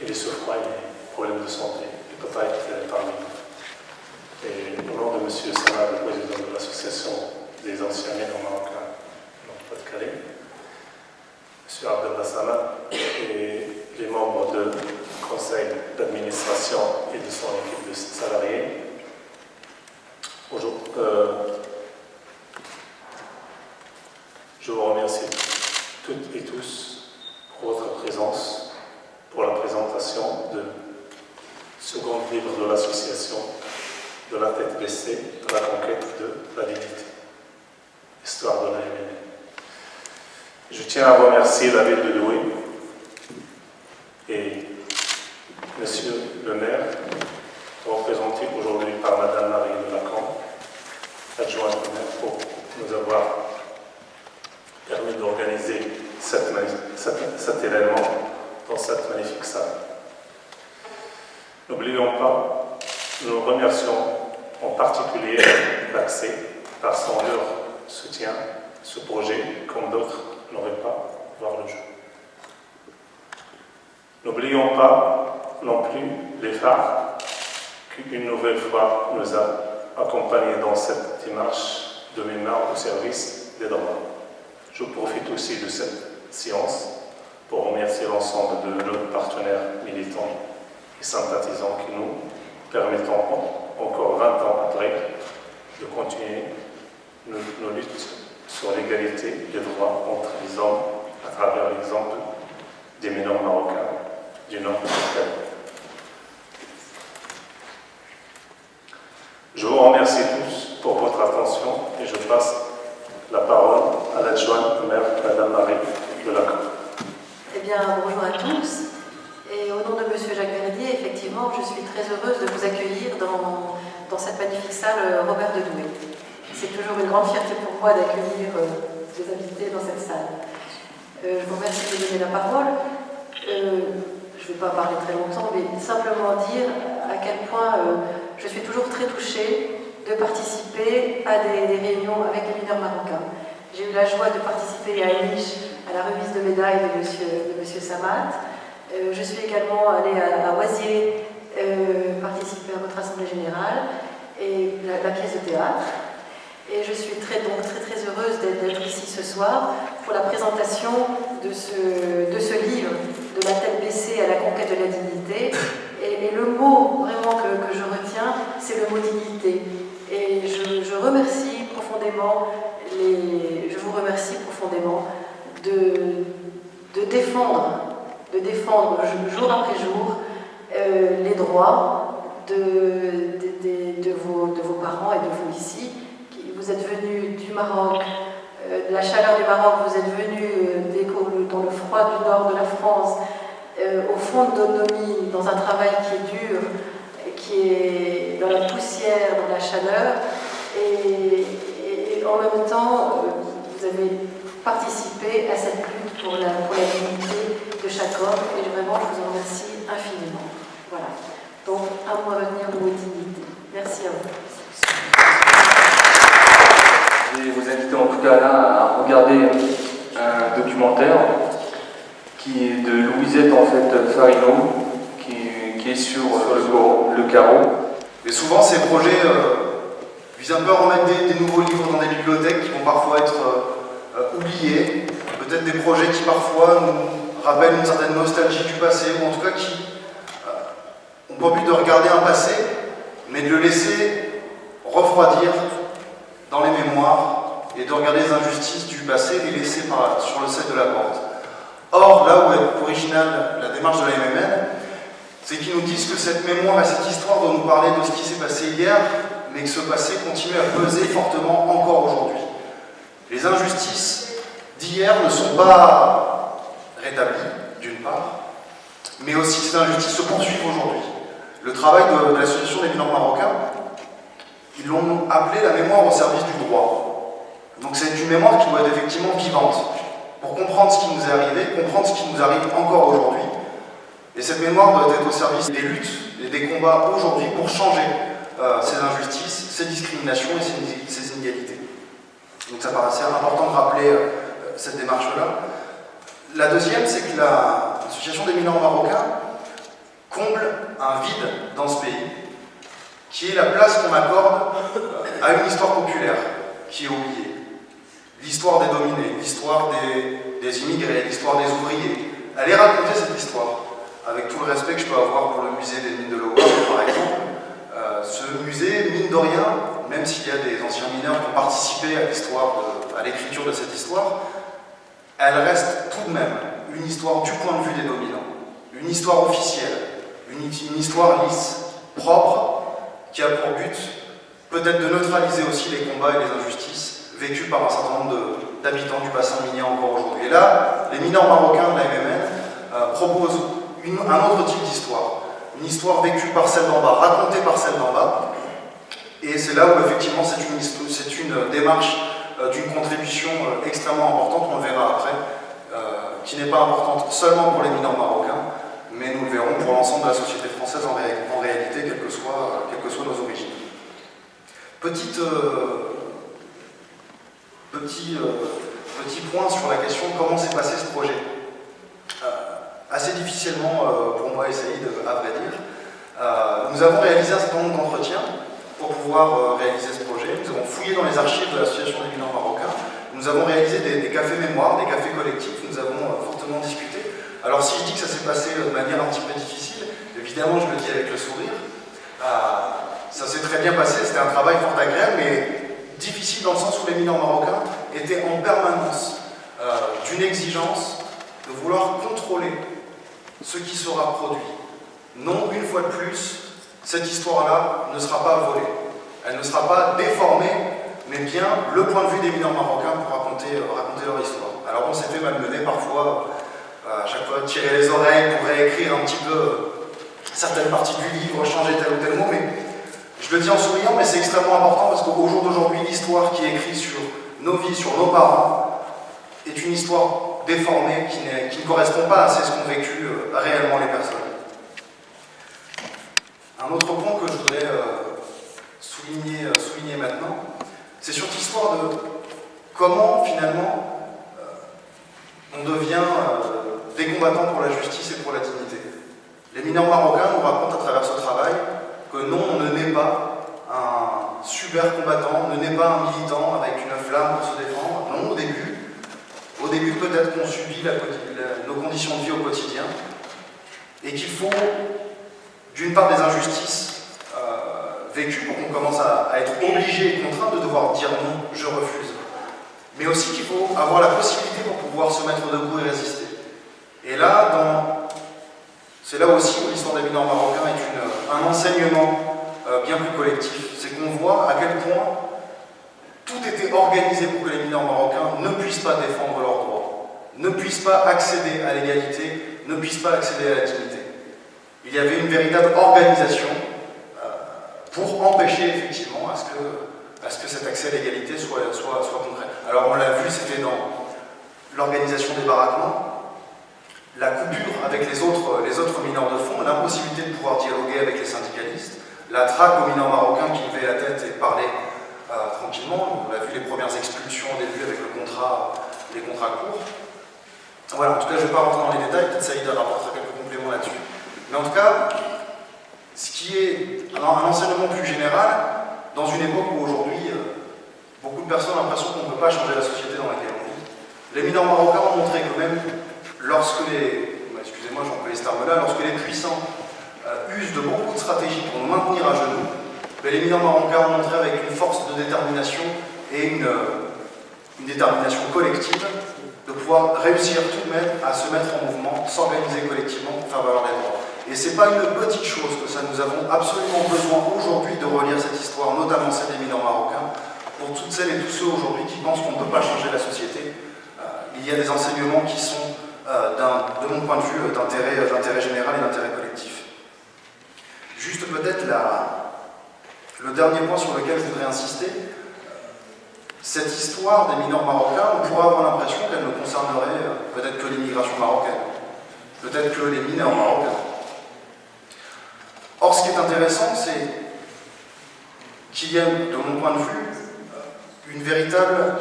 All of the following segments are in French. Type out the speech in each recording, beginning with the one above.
il est souffrant, il a des problèmes de santé, il ne peut pas être parmi nous. Et au nom de M. Sama, le président de l'association des anciens mineurs marocains dans le Pas-de-Calais, M. Abdellah Sama et les membres du conseil d'administration et de son équipe de salariés, je vous remercie toutes et tous pour votre présence, pour la présentation du second livre de l'association de la tête baissée à la conquête de la dignité, histoire de la MNE. Je tiens à remercier la ville de Douai et Monsieur le maire, représenté aujourd'hui par Madame Marie de Lacan, adjointe au maire, pour nous avoir permis d'organiser cet événement dans cette magnifique salle. N'oublions pas, nous remercions en particulier l'accès par son leur soutien ce projet, comme d'autres n'auraient pas voir le jour. N'oublions pas non plus les phares qui, une nouvelle fois, nous a accompagnés dans cette démarche de mémoire au service des droits. Je profite aussi de cette séance pour remercier l'ensemble de nos partenaires militants et sympathisants qui nous permettent encore 20 ans après de continuer nos luttes sur l'égalité des droits entre les hommes à travers l'exemple des mineurs marocains du Nord de l'Afrique. Je vous remercie tous pour votre attention et je passe la parole à l'adjointe au maire, Madame Marie de Lacan. Eh bien, bonjour à tous. Et au nom de Monsieur Jacques Verdier, effectivement, je suis très heureuse de vous accueillir dans cette magnifique salle Robert de Douai. C'est toujours une grande fierté pour moi d'accueillir des invités dans cette salle. Je vous remercie de me donner la parole. Je ne vais pas parler très longtemps, mais simplement dire à quel point je suis toujours très touchée de participer à des réunions avec les mineurs marocains. J'ai eu la joie de participer à Niche, à la remise de médailles de monsieur Samat. Je suis également allée à Oisier participer à votre assemblée générale et la pièce de théâtre. Et je suis très heureuse d'être ici ce soir pour la présentation de ce livre, de la tête baissée à la conquête de la dignité. Et le mot vraiment que je retiens, c'est le mot dignité. Et je remercie profondément je vous remercie profondément de défendre jour après jour les droits de vos parents et de vous ici. Vous êtes venus du Maroc, de la chaleur du Maroc, vous êtes venus dans le froid du nord de la France, au fond de l'autonomie, dans un travail qui est dur, qui est dans la poussière, dans la chaleur, et en même temps, vous avez participé à cette lutte pour la dignité de chaque homme, et vraiment, je vous en remercie infiniment. Voilà. Donc, un mot à retenir, le mot dignité. Merci à vous. Je vais vous inviter en tout cas là à regarder un documentaire qui est de Louisette en fait Farino, qui est sur le carreau. Et souvent ces projets visent un peu à remettre des nouveaux livres dans des bibliothèques qui vont parfois être oubliés, peut-être des projets qui parfois nous rappellent une certaine nostalgie du passé, ou en tout cas qui ont pour but de regarder un passé, mais de le laisser refroidir dans les mémoires et de regarder les injustices du passé et les laisser sur le seuil de la porte. Or, là où est originale la démarche de la MMN, c'est qu'ils nous disent que cette mémoire et cette histoire doit nous parler de ce qui s'est passé hier, mais que ce passé continue à peser fortement encore aujourd'hui. Les injustices d'hier ne sont pas rétablies, d'une part, mais aussi ces injustices se poursuivent aujourd'hui. Le travail de l'association des mineurs marocains, ils l'ont appelé la mémoire au service du droit. Donc c'est une mémoire qui doit être effectivement vivante, pour comprendre ce qui nous est arrivé, comprendre ce qui nous arrive encore aujourd'hui. Et cette mémoire doit être au service des luttes et des combats aujourd'hui pour changer ces injustices, ces discriminations et ces inégalités. Donc ça paraissait important de rappeler cette démarche-là. La deuxième, c'est que l'association des mineurs marocains comble un vide dans ce pays, qui est la place qu'on accorde à une histoire populaire qui est oubliée. L'histoire des dominés, l'histoire des immigrés, l'histoire des ouvriers. Allez raconter cette histoire, avec tout le respect que je peux avoir pour le musée des mines de Loire, par exemple. Ce musée, mine de rien, même s'il y a des anciens mineurs qui ont participé à l'écriture de cette histoire, elle reste tout de même une histoire du point de vue des dominants, une histoire officielle, une histoire lisse, propre, qui a pour but peut-être de neutraliser aussi les combats et les injustices vécues par un certain nombre d'habitants du bassin minier encore aujourd'hui. Et là, les mineurs marocains de la MMN proposent un autre type d'histoire, une histoire vécue par celle d'en bas, racontée par celle d'en bas, et c'est là où effectivement c'est une démarche d'une contribution extrêmement importante, on le verra après, qui n'est pas importante seulement pour les mineurs marocains, mais nous le verrons pour l'ensemble de la société française en réalité, quelles que soient nos origines. Petit point sur la question de comment s'est passé ce projet. Assez difficilement pour moi et Saïd, à vrai dire. Nous avons réalisé un certain nombre d'entretiens pour pouvoir réaliser ce projet. Nous avons fouillé dans les archives de l'Association des mineurs marocains. Nous avons réalisé des cafés mémoire, des cafés collectifs. Nous avons fortement discuté. Alors si je dis que ça s'est passé de manière un petit peu difficile, évidemment je le dis avec le sourire. Ça s'est très bien passé, c'était un travail fort agréable, mais difficile dans le sens où les mineurs marocains étaient en permanence d'une exigence de vouloir contrôler ce qui sera produit. Non, une fois de plus, cette histoire-là ne sera pas volée. Elle ne sera pas déformée, mais bien le point de vue des mineurs marocains pour raconter leur histoire. Alors on s'est fait malmener parfois, à chaque fois tirer les oreilles pour réécrire un petit peu certaines parties du livre, changer tel ou tel mot, mais je le dis en souriant, mais c'est extrêmement important parce qu'au jour d'aujourd'hui, l'histoire qui est écrite sur nos vies, sur nos parents, est une histoire déformée qui ne correspond pas à ce qu'ont vécu réellement les personnes. Un autre point que je voudrais souligner maintenant, c'est sur l'histoire de comment finalement on devient des combattants pour la justice et pour la dignité. Les mineurs marocains nous racontent à travers ce travail que non, on ne naît pas un super combattant, on ne naît pas un militant avec une flamme pour se défendre. Non, au début peut-être qu'on subit nos conditions de vie au quotidien et qu'il faut d'une part des injustices vécues pour qu'on commence à être obligé et contraint de devoir dire non, je refuse. Mais aussi qu'il faut avoir la possibilité pour pouvoir se mettre debout et résister. Et là, c'est là aussi où l'histoire des mineurs marocains est un enseignement bien plus collectif. C'est qu'on voit à quel point tout était organisé pour que les mineurs marocains ne puissent pas défendre leurs droits, ne puissent pas accéder à l'égalité, ne puissent pas accéder à la dignité. Il y avait une véritable organisation pour empêcher effectivement à ce que cet accès à l'égalité soit concret. Alors on l'a vu, c'était dans l'organisation des baraquements, la coupure avec les autres mineurs de fond, l'impossibilité de pouvoir dialoguer avec les syndicalistes, la traque aux mineurs marocains qui levaient la tête et parlaient tranquillement. On a vu les premières expulsions au début avec les contrats courts. Voilà, en tout cas, je ne vais pas rentrer dans les détails, peut-être Saïd rapportera quelques compléments là-dessus. Mais en tout cas, ce qui est un enseignement plus général, dans une époque où aujourd'hui, beaucoup de personnes ont l'impression qu'on ne peut pas changer la société dans laquelle on vit. Les mineurs marocains ont montré que même lorsque excusez-moi, j'emploie les termes-là, lorsque les puissants usent de beaucoup de stratégies pour nous maintenir à genoux, les mineurs marocains ont montré avec une force de détermination et une détermination collective de pouvoir réussir tout de même à se mettre en mouvement, s'organiser collectivement pour faire valoir les droits. Et c'est pas une petite chose que ça, nous avons absolument besoin aujourd'hui de relire cette histoire, notamment celle des mineurs marocains, pour toutes celles et tous ceux aujourd'hui qui pensent qu'on ne peut pas changer la société. Il y a des enseignements qui sont, de mon point de vue, d'intérêt général et d'intérêt collectif. Juste peut-être le dernier point sur lequel je voudrais insister, cette histoire des mineurs marocains, on pourrait avoir l'impression qu'elle ne concernerait peut-être que l'immigration marocaine, peut-être que les mineurs marocains. Or, ce qui est intéressant, c'est qu'il y a, de mon point de vue, une véritable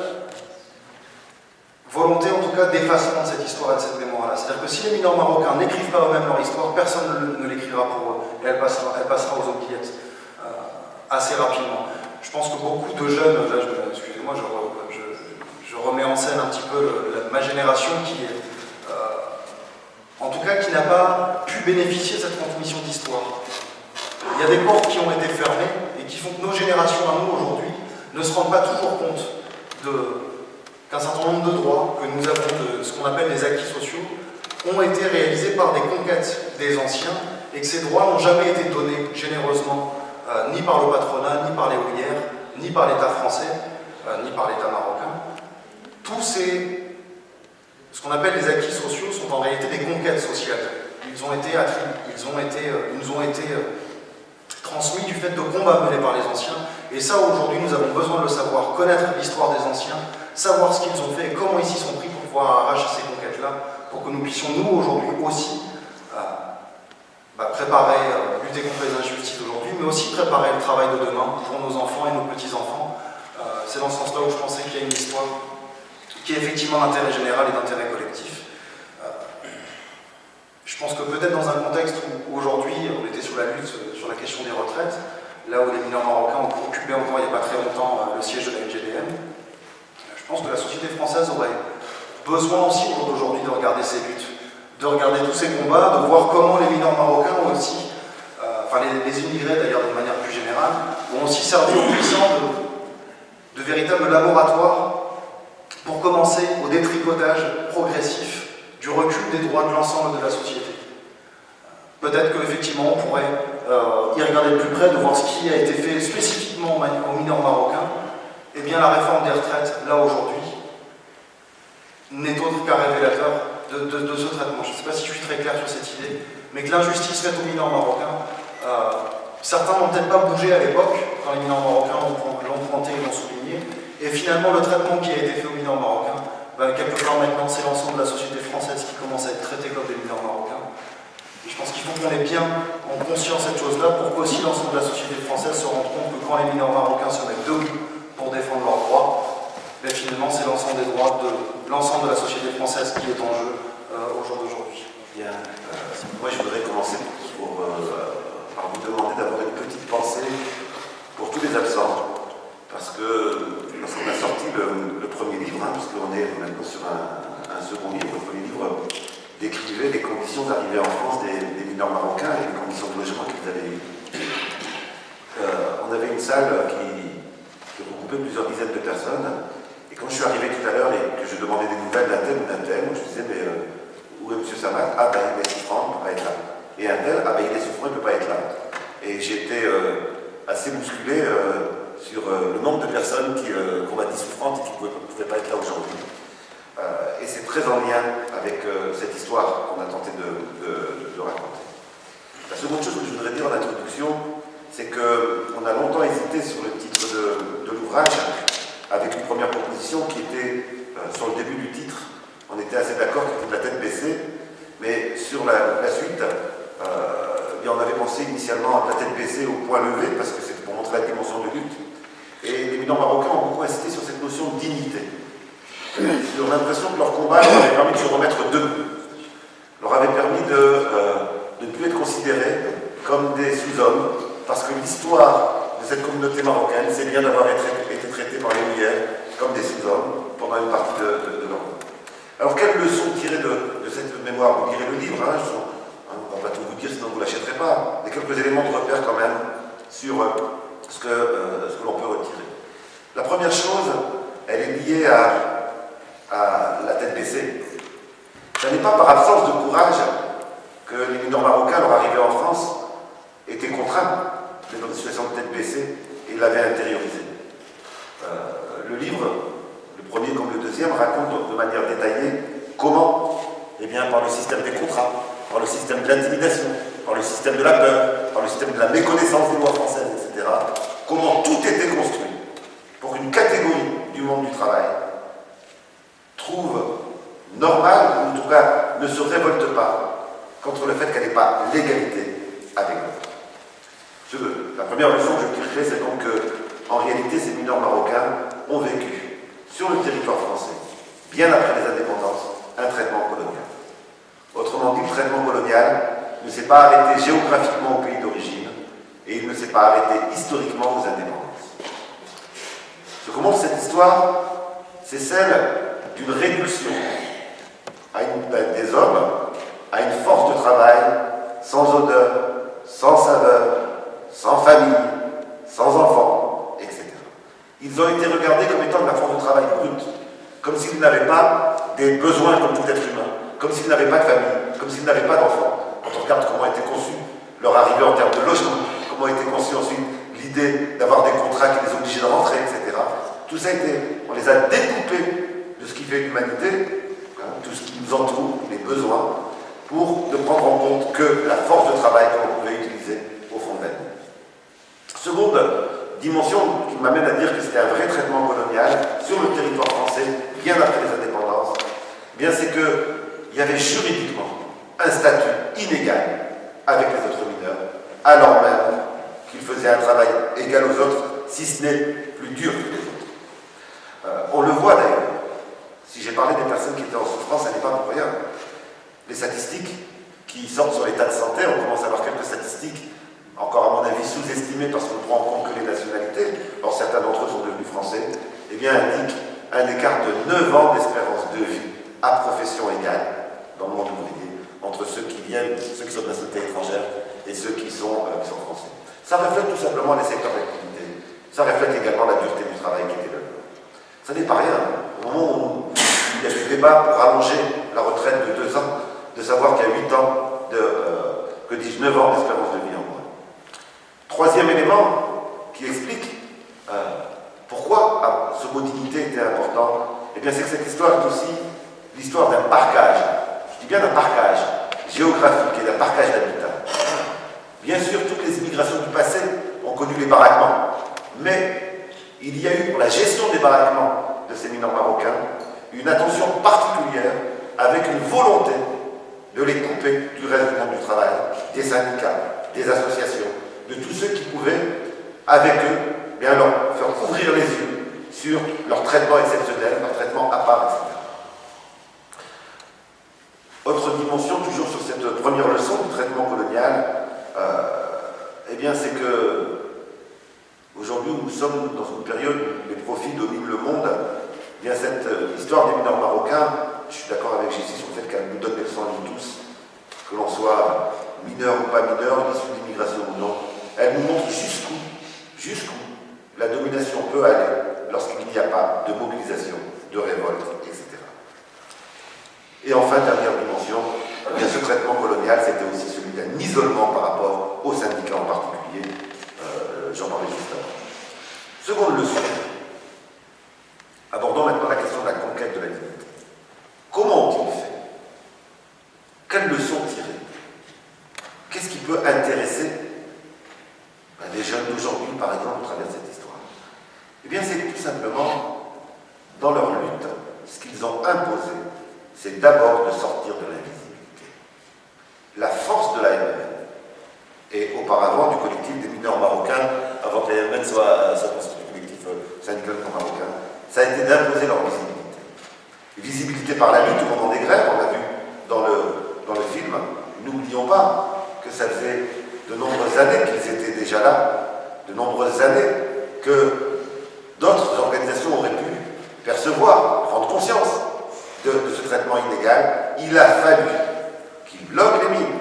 volonté en tout cas d'effacement de cette histoire et de cette mémoire-là. C'est-à-dire que si les mineurs marocains n'écrivent pas eux-mêmes leur histoire, personne ne l'écrira pour eux, et elle passera aux oubliettes assez rapidement. Je pense que beaucoup de jeunes, là, excusez-moi, je remets en scène un petit peu ma génération qui, en tout cas, qui n'a pas pu bénéficier de cette transmission d'histoire. Il y a des portes qui ont été fermées et qui font que nos générations à nous aujourd'hui ne se rendent pas toujours compte qu'un certain nombre de droits que nous avons, de ce qu'on appelle les acquis sociaux, ont été réalisés par des conquêtes des anciens et que ces droits n'ont jamais été donnés généreusement ni par le patronat, ni par les houillères, ni par l'État français, ni par l'État marocain. Tous ce qu'on appelle les acquis sociaux sont en réalité des conquêtes sociales. Ils nous ont été transmis du fait de combats menés par les anciens. Et ça, aujourd'hui, nous avons besoin de le savoir, connaître l'histoire des anciens, savoir ce qu'ils ont fait et comment ils s'y sont pris pour pouvoir arracher ces conquêtes-là, pour que nous puissions, nous, aujourd'hui aussi, préparer, lutter contre les injustices d'aujourd'hui, mais aussi préparer le travail de demain pour nos enfants et nos petits-enfants. C'est dans ce sens-là où je pensais qu'il y a une histoire qui est effectivement d'intérêt général et d'intérêt collectif. Je pense que peut-être dans un contexte où aujourd'hui on était sur la lutte sur la question des retraites, là où les mineurs marocains ont occupé encore il n'y a pas très longtemps le siège de la NGDM, je pense que la société française aurait besoin aussi aujourd'hui de regarder ces luttes, de regarder tous ces combats, de voir comment les mineurs marocains ont aussi, les immigrés d'ailleurs d'une manière plus générale, ont aussi servi aux puissants de véritables laboratoires pour commencer au détricotage progressif du recul des droits de l'ensemble de la société. Peut-être qu'effectivement on pourrait y regarder de plus près, de voir ce qui a été fait spécifiquement aux mineurs marocains. Eh bien la réforme des retraites, là aujourd'hui, n'est autre qu'un révélateur de ce traitement. Je ne sais pas si je suis très clair sur cette idée, mais que l'injustice faite aux mineurs marocains, certains n'ont peut-être pas bougé à l'époque, quand les mineurs marocains l'ont pointé et l'ont souligné, et finalement le traitement qui a été fait aux mineurs marocains, quelque part maintenant c'est l'ensemble de la société française qui commence à être traitée comme des mineurs marocains. Et je pense qu'il faut qu'on ait bien en conscience cette chose-là pour qu'aussi l'ensemble de la société française se rende compte que quand les mineurs marocains se mettent debout pour défendre leurs droits, finalement c'est l'ensemble des droits de l'ensemble de la société française qui est en jeu au jour d'aujourd'hui. Bien, moi je voudrais commencer par vous demander d'avoir une petite pensée pour tous les absents. Parce que lorsqu'on a sorti le premier livre, puisqu'on est maintenant sur un second livre, le premier livre décrivait les conditions d'arrivée en France des mineurs marocains et les conditions de logement qu'ils avaient eues. On avait une salle qui regroupait plusieurs dizaines de personnes. Et quand je suis arrivé tout à l'heure et que je demandais des nouvelles d'un tel ou d'un tel, je disais, mais où est M. Samat? Ah ben il est souffrant, il ne peut pas être là. Et un tel, ah ben il est souffrant, il ne peut pas être là. Et j'étais assez bousculé sur le nombre de personnes qu'on m'a dit souffrantes et qui ne pouvaient pas être là aujourd'hui. Et c'est très en lien avec cette histoire qu'on a tenté de raconter. La seconde chose que je voudrais dire en introduction, c'est qu'on a longtemps hésité sur le titre de l'ouvrage, avec une première proposition qui était sur le début du titre. On était assez d'accord qu'il était de la tête baissée, mais sur la suite, on avait pensé initialement à la tête baissée au point levé, parce que c'était pour montrer la dimension de lutte. Et les mineurs marocains ont beaucoup insisté sur cette notion de dignité. Ils ont l'impression que leur combat leur avait permis de se remettre debout, leur avait permis de ne plus être considérés comme des sous-hommes, parce que l'histoire de cette communauté marocaine, c'est bien d'avoir été traité par les houillères comme des sous-hommes pendant une partie de leur vie. Alors, quelle leçon tirer de cette mémoire? Vous lirez le livre, on va pas tout vous dire, sinon vous ne l'achèterez pas. Il y a quelques éléments de repère quand même sur ce que l'on peut retirer. La première chose, elle est liée à la tête baissée. Ce n'est pas par absence de courage que les mineurs marocains, leur arrivée en France, étaient contraints d'être dans une situation de tête baissée et l'avaient intériorisé. Le livre, le premier comme le deuxième, raconte de manière détaillée comment, par le système des contrats, par le système de l'intimidation, par le système de la peur, par le système de la méconnaissance des lois françaises, etc., comment tout était construit pour qu'une catégorie du monde du travail trouve normal, ou en tout cas ne se révolte pas contre le fait qu'elle n'ait pas l'égalité avec l'autre. La première leçon que je tirerai, c'est donc qu'en réalité, ces mineurs marocains ont vécu sur le territoire français bien après les indépendances, un traitement colonial. Autrement dit, le traitement colonial ne s'est pas arrêté géographiquement au pays d'origine et il ne s'est pas arrêté historiquement aux indépendances. Ce que montre cette histoire, c'est celle d'une réduction des hommes à une force de travail sans odeur, sans saveur, sans famille, sans enfants, etc. Ils ont été regardés comme étant de la force de travail brute, comme s'ils n'avaient pas des besoins comme tout être humain, comme s'ils n'avaient pas de famille, comme s'ils n'avaient pas d'enfants. Quand on regarde comment a été conçu leur arrivée en termes de logement, comment a été conçue ensuite l'idée d'avoir des contrats qui les obligeaient de rentrer, etc. Tout ça on les a découpés de ce qui fait l'humanité, tout ce qui nous entoure, les besoins, pour ne prendre en compte que la force de travail que l'on pouvait utiliser au fond de la vie. Seconde dimension qui m'amène à dire que c'était un vrai traitement colonial sur le territoire français, bien après les indépendances, eh bien c'est qu'il y avait juridiquement un statut inégal avec les autres mineurs, alors même qu'ils faisaient un travail égal aux autres, si ce n'est plus dur que les autres. On le voit d'ailleurs. Si j'ai parlé des personnes qui étaient en souffrance, ça n'est pas pour rien. Les statistiques qui sortent sur l'état de santé, on commence à avoir quelques statistiques, encore à mon avis sous-estimées parce qu'on ne prend en compte que les nationalités, or certains d'entre eux sont devenus français, eh bien indiquent un écart de 9 ans d'espérance de vie à profession égale dans le monde ouvrier, entre ceux qui viennent, ceux qui sont de nationalité étrangère et ceux qui sont français. Ça reflète tout simplement les secteurs d'activité, ça reflète également la dureté du travail qui était là. Ça n'est pas rien. Au moment où il y a eu débat pour allonger la retraite de 2 ans, de savoir qu'il y a 8 ans, 9 ans d'espérance de vie en moins. Troisième élément qui explique pourquoi ce mot dignité était important, eh bien c'est que cette histoire est aussi l'histoire d'un parquage, je dis bien d'un parquage géographique et d'un parquage d'habitat. Bien sûr, toutes les immigrations du passé ont connu les baraquements, mais il y a eu pour la gestion des baraquements de ces mineurs marocains une attention particulière avec une volonté de les couper du reste du monde du travail, des syndicats, des associations, de tous ceux qui pouvaient, avec eux, bien leur faire ouvrir les yeux sur leur traitement exceptionnel, leur traitement à part, etc. Autre dimension, toujours sur cette première leçon du traitement colonial, eh bien c'est que aujourd'hui nous sommes dans une période où les profits dominent le monde. Eh bien cette histoire des mineurs marocains, je suis d'accord avec Jessie sur le fait qu'elle nous donne des leçons à nous tous, que l'on soit mineur ou pas mineur, issu d'immigration ou non, elle nous montre jusqu'où la domination peut aller lorsqu'il n'y a pas de mobilisation, de révolte, etc. Et enfin, dernière dimension, eh bien, ce traitement colonial, c'était aussi celui d'un isolement par rapport aux syndicats en particulier. J'en parlais juste avant. Seconde leçon. Abordons maintenant la question de la conquête de la dignité. Comment ont-ils fait? Quelles leçons tirer? Qu'est-ce qui peut intéresser les jeunes d'aujourd'hui, par exemple, au travers de cette histoire? Eh bien, c'est tout simplement, dans leur lutte, ce qu'ils ont imposé, c'est d'abord de sortir de l'invisibilité. La force de la MMN, et auparavant du collectif des mineurs marocains, avant que la MMN soit constitué collectif syndical marocain, ça a été d'imposer leur visibilité. Visibilité par la lutte au moment des grèves, on l'a vu dans le film. N'oublions pas que ça faisait de nombreuses années qu'ils étaient déjà là, de nombreuses années que d'autres organisations auraient pu percevoir, prendre conscience de ce traitement inégal. Il a fallu qu'ils bloquent les mines,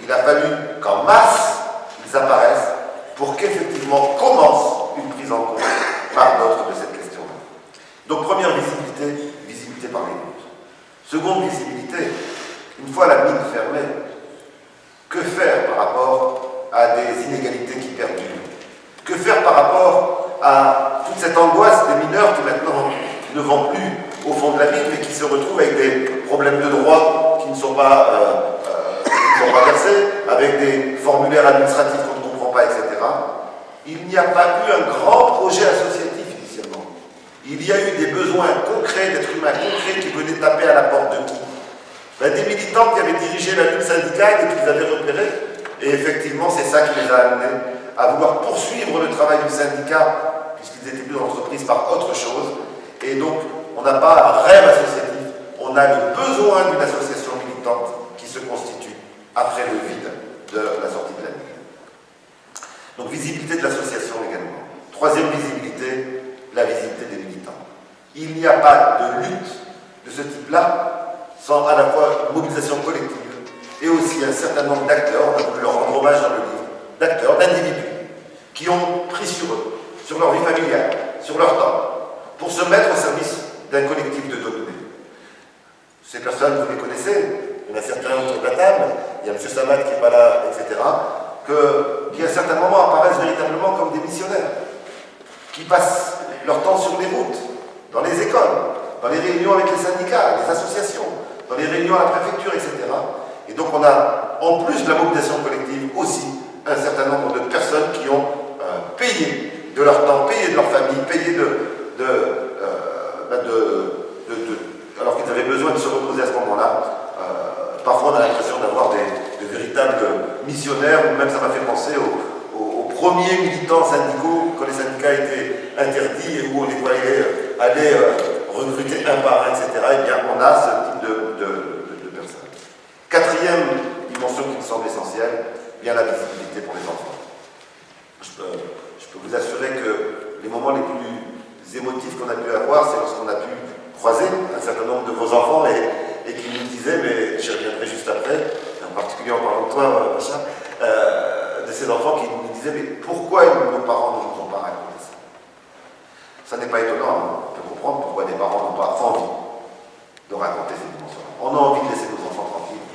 il a fallu qu'en masse ils apparaissent pour qu'effectivement commence une prise en compte par d'autres de cette question-là. Donc première visibilité, visibilité par les luttes. Seconde visibilité, une fois la mine fermée, que faire par rapport à des inégalités qui perdurent? Que faire par rapport à toute cette angoisse des mineurs qui maintenant ne vont plus au fond de la mine mais qui se retrouvent avec des problèmes de droit qui ne sont pas versés, avec des formulaires administratifs qu'on ne comprend pas, etc. Il n'y a pas eu un grand projet associatif initialement. Il y a eu des besoins concrets, d'êtres humains concrets qui venaient taper à la porte de qui? Des militants qui avaient dirigé la lutte syndicale et qui les avaient repérés. Et effectivement, c'est ça qui les a amenés à vouloir poursuivre le travail du syndicat, puisqu'ils étaient plus dans l'entreprise par autre chose. Et donc, on n'a pas un rêve associatif on a le besoin d'une association militante qui se constitue après le vide de la sortie de la ligne. Donc visibilité de l'association également. Troisième visibilité, la visibilité des militants. Il n'y a pas de lutte de ce type-là sans à la fois une mobilisation collective et aussi un certain nombre d'acteurs, on a voulu leur rendre hommage dans le livre, d'acteurs, d'individus, qui ont pris sur eux, sur leur vie familiale, sur leur temps, pour se mettre au service d'un collectif de dominés. Ces personnes, vous les connaissez, il y en a certains autour de la table, il y a M. Samat qui n'est pas là, etc., qui à certains moments apparaissent véritablement comme des missionnaires, qui passent leur temps sur les routes, dans les écoles, dans les réunions avec les syndicats, les associations, dans les réunions à la préfecture, etc. Et donc on a, en plus de la mobilisation collective, aussi un certain nombre de personnes qui ont payé de leur temps, payé de leur famille, payé alors qu'ils avaient besoin de se reposer à ce moment-là. Parfois on a l'impression d'avoir de véritables missionnaires, ou même ça m'a fait penser aux premiers militants syndicaux, quand les syndicats étaient interdits et où on les voyait aller recruter un par un, etc. Eh bien on a ce type de personnes. Quatrième dimension qui me semble essentielle, bien la visibilité pour les enfants. Je peux vous assurer que les moments les plus émotifs qu'on a pu avoir, c'est lorsqu'on a pu croiser un certain nombre de vos enfants et qui nous disaient, mais j'y reviendrai juste après, en particulier en parlant de toi, Macha, de ces enfants qui nous disaient, mais pourquoi nos parents ne nous ont pas raconté ça? Ça n'est pas étonnant, on peut comprendre pourquoi des parents n'ont pas envie de raconter ces dimensions. On a envie de laisser nos enfants tranquilles,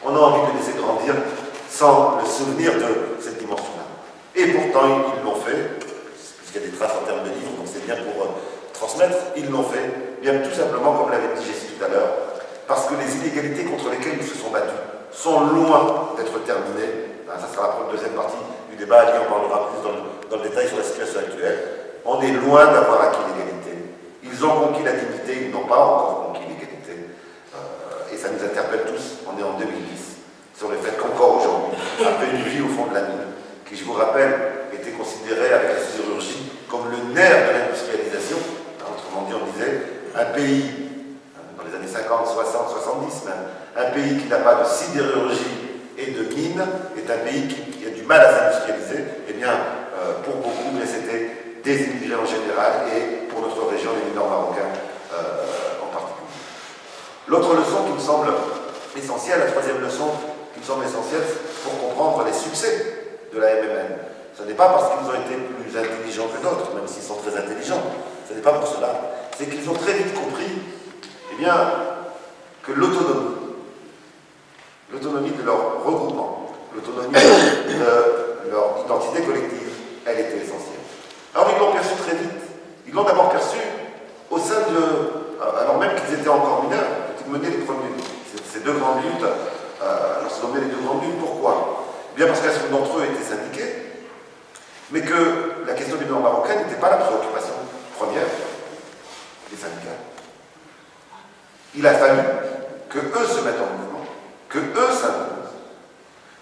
on a envie de les laisser grandir sans le souvenir de cette dimension-là. Et pourtant, ils l'ont fait, puisqu'il y a des traces en termes de livres, donc c'est bien pour transmettre, ils l'ont fait, bien tout simplement, comme l'avait dit Jessie tout à l'heure, parce que les inégalités contre lesquelles ils se sont battus sont loin d'être terminées. Ça sera la deuxième partie du débat, Ali en parlera plus dans le détail sur la situation actuelle. On est loin d'avoir acquis l'égalité. Ils ont conquis la dignité, ils n'ont pas encore conquis l'égalité. Et ça nous interpelle tous, on est en 2010, sur le fait qu'encore aujourd'hui, après une vie au fond de la mine, qui, je vous rappelle, était considérée avec la sidérurgie comme le nerf de l'industrialisation. Autrement dit, on disait, un pays, dans les années 50, 60, 70 même, un pays qui n'a pas de sidérurgie et de mine est un pays qui a du mal à s'industrialiser. Eh bien, pour beaucoup, c'était des immigrés en général et pour notre région, les mineurs marocains en particulier. L'autre leçon qui me semble essentielle, la troisième leçon qui me semble essentielle pour comprendre les succès de la MMN, ce n'est pas parce qu'ils ont été plus intelligents que d'autres, même s'ils sont très intelligents, ce n'est pas pour cela, c'est qu'ils ont très vite compris eh bien, que l'autonomie de leur regroupement, l'autonomie de leur identité collective, elle était essentielle. Alors ils l'ont perçu très vite. Ils l'ont d'abord perçu au sein alors même qu'ils étaient encore mineurs, quand ils menaient les premiers, ces deux grandes luttes, lorsqu'ils ont mené les deux grandes luttes, pourquoi? Bien parce qu'un certain nombre d'entre eux étaient syndiqués, mais que la question du Nord marocain n'était pas la préoccupation première des syndicats. Il a fallu que eux se mettent en mouvement, que eux s'imposent,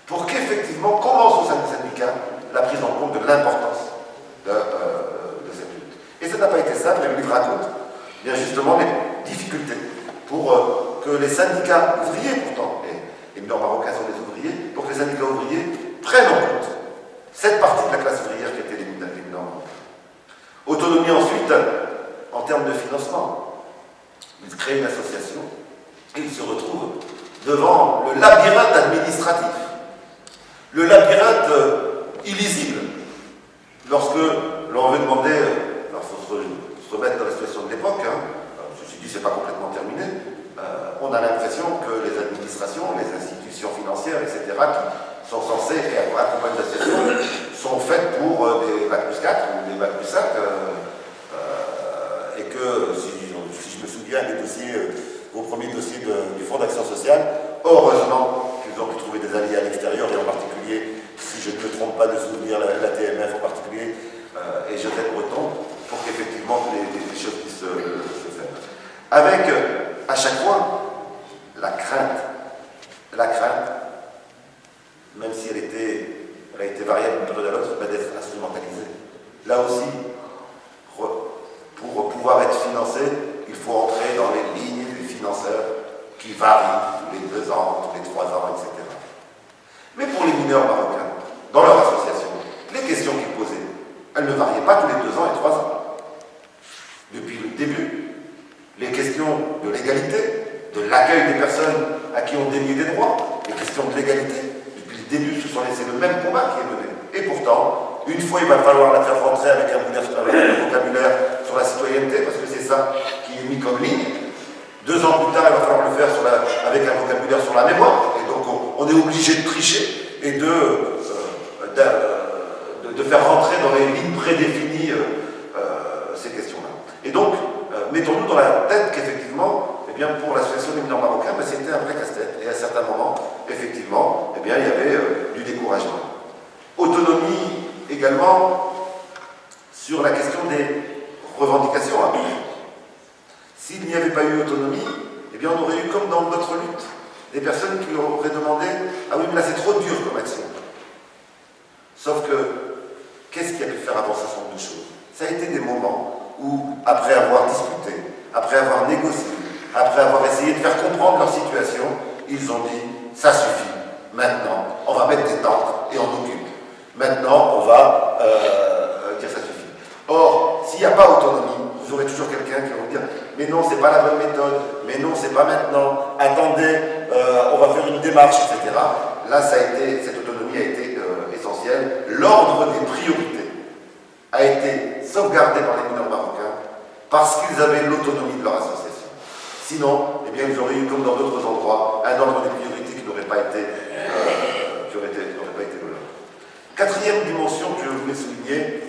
pour qu'effectivement commence au sein des syndicats la prise en compte de l'importance de cette lutte. Et ça n'a pas été simple, le livre raconte bien justement les difficultés pour que les syndicats ouvriers, pourtant, et les Nord-Marocains sont des ouvriers, pour que les syndicats ouvriers prennent en compte cette partie de la classe ouvrière qui était les Nord-Marocains. Autonomie ensuite, en termes de financement. Ils créent une association et ils se retrouvent devant le labyrinthe administratif, le labyrinthe illisible. Lorsque l'on veut demander, alors il faut se remettre dans la situation de l'époque, ceci dit, c'est pas complètement terminé, on a l'impression que les administrations, les institutions financières, etc., qui sont censées accompagner l'association, sont faites pour des Bac plus 4 ou des Bac plus 5, et que, si je me souviens des dossiers, vos premiers dossiers du Fonds d'action sociale, heureusement qu'ils ont pu trouver des alliés à l'extérieur, et en particulier, si je ne me trompe pas de souvenir, la TMF en particulier, et Joseph Breton, pour qu'effectivement les choses puissent se faire. Avec, à chaque fois, la crainte, même si elle a été variable d'une période à l'autre, d'être instrumentalisée. Là aussi, pour pouvoir être financé, il faut entrer dans les lignes des financeurs tous les 2 ans, tous les 3 ans, etc. Mais pour les mineurs marocains, dans leur association, les questions qu'ils posaient, elles ne variaient pas tous les 2 ans et 3 ans. Depuis le début, les questions de l'égalité, de l'accueil des personnes à qui on dénie des droits, les questions de l'égalité, depuis le début, c'est le même combat qui est mené. Et pourtant, une fois, il va falloir la faire rentrer avec un vocabulaire sur la citoyenneté, parce que c'est ça qui est mis comme ligne. 2 ans plus tard, il va falloir le faire avec un vocabulaire sur la mémoire. Et donc, on est obligé de tricher et de faire rentrer dans les lignes prédéfinies ces questions-là. Et donc, mettons-nous dans la tête qu'effectivement, eh bien, pour l'association des mineurs marocains, ben, c'était un vrai casse-tête. Et à certains moments, effectivement, eh bien, il y avait du découragement. Autonomie également sur la question des revendications. S'il n'y avait pas eu autonomie, eh bien, on aurait eu comme dans notre lutte des personnes qui auraient demandé « Ah oui, mais là c'est trop dur comme action ». Sauf que, qu'est-ce qui a pu faire avancer ce nombre de choses? Ça a été des moments où, après avoir discuté, après avoir négocié, après avoir essayé de faire comprendre leur situation, ils ont dit « Ça suffit, maintenant, on va mettre des tentes et on occupe. Maintenant, on va dire ça suffit. » Or, s'il n'y a pas autonomie, vous aurez toujours quelqu'un qui va vous dire « Mais non, c'est pas la bonne méthode, mais non, c'est pas maintenant, attendez, on va faire une démarche, etc. » Là, cette autonomie a été essentielle. L'ordre des priorités a été sauvegardé par les mineurs marocains parce qu'ils avaient l'autonomie de leur association. Sinon, eh bien, ils auraient eu, comme dans d'autres endroits, un ordre des priorités qui n'aurait pas été le leur. Quatrième dimension que je voulais souligner,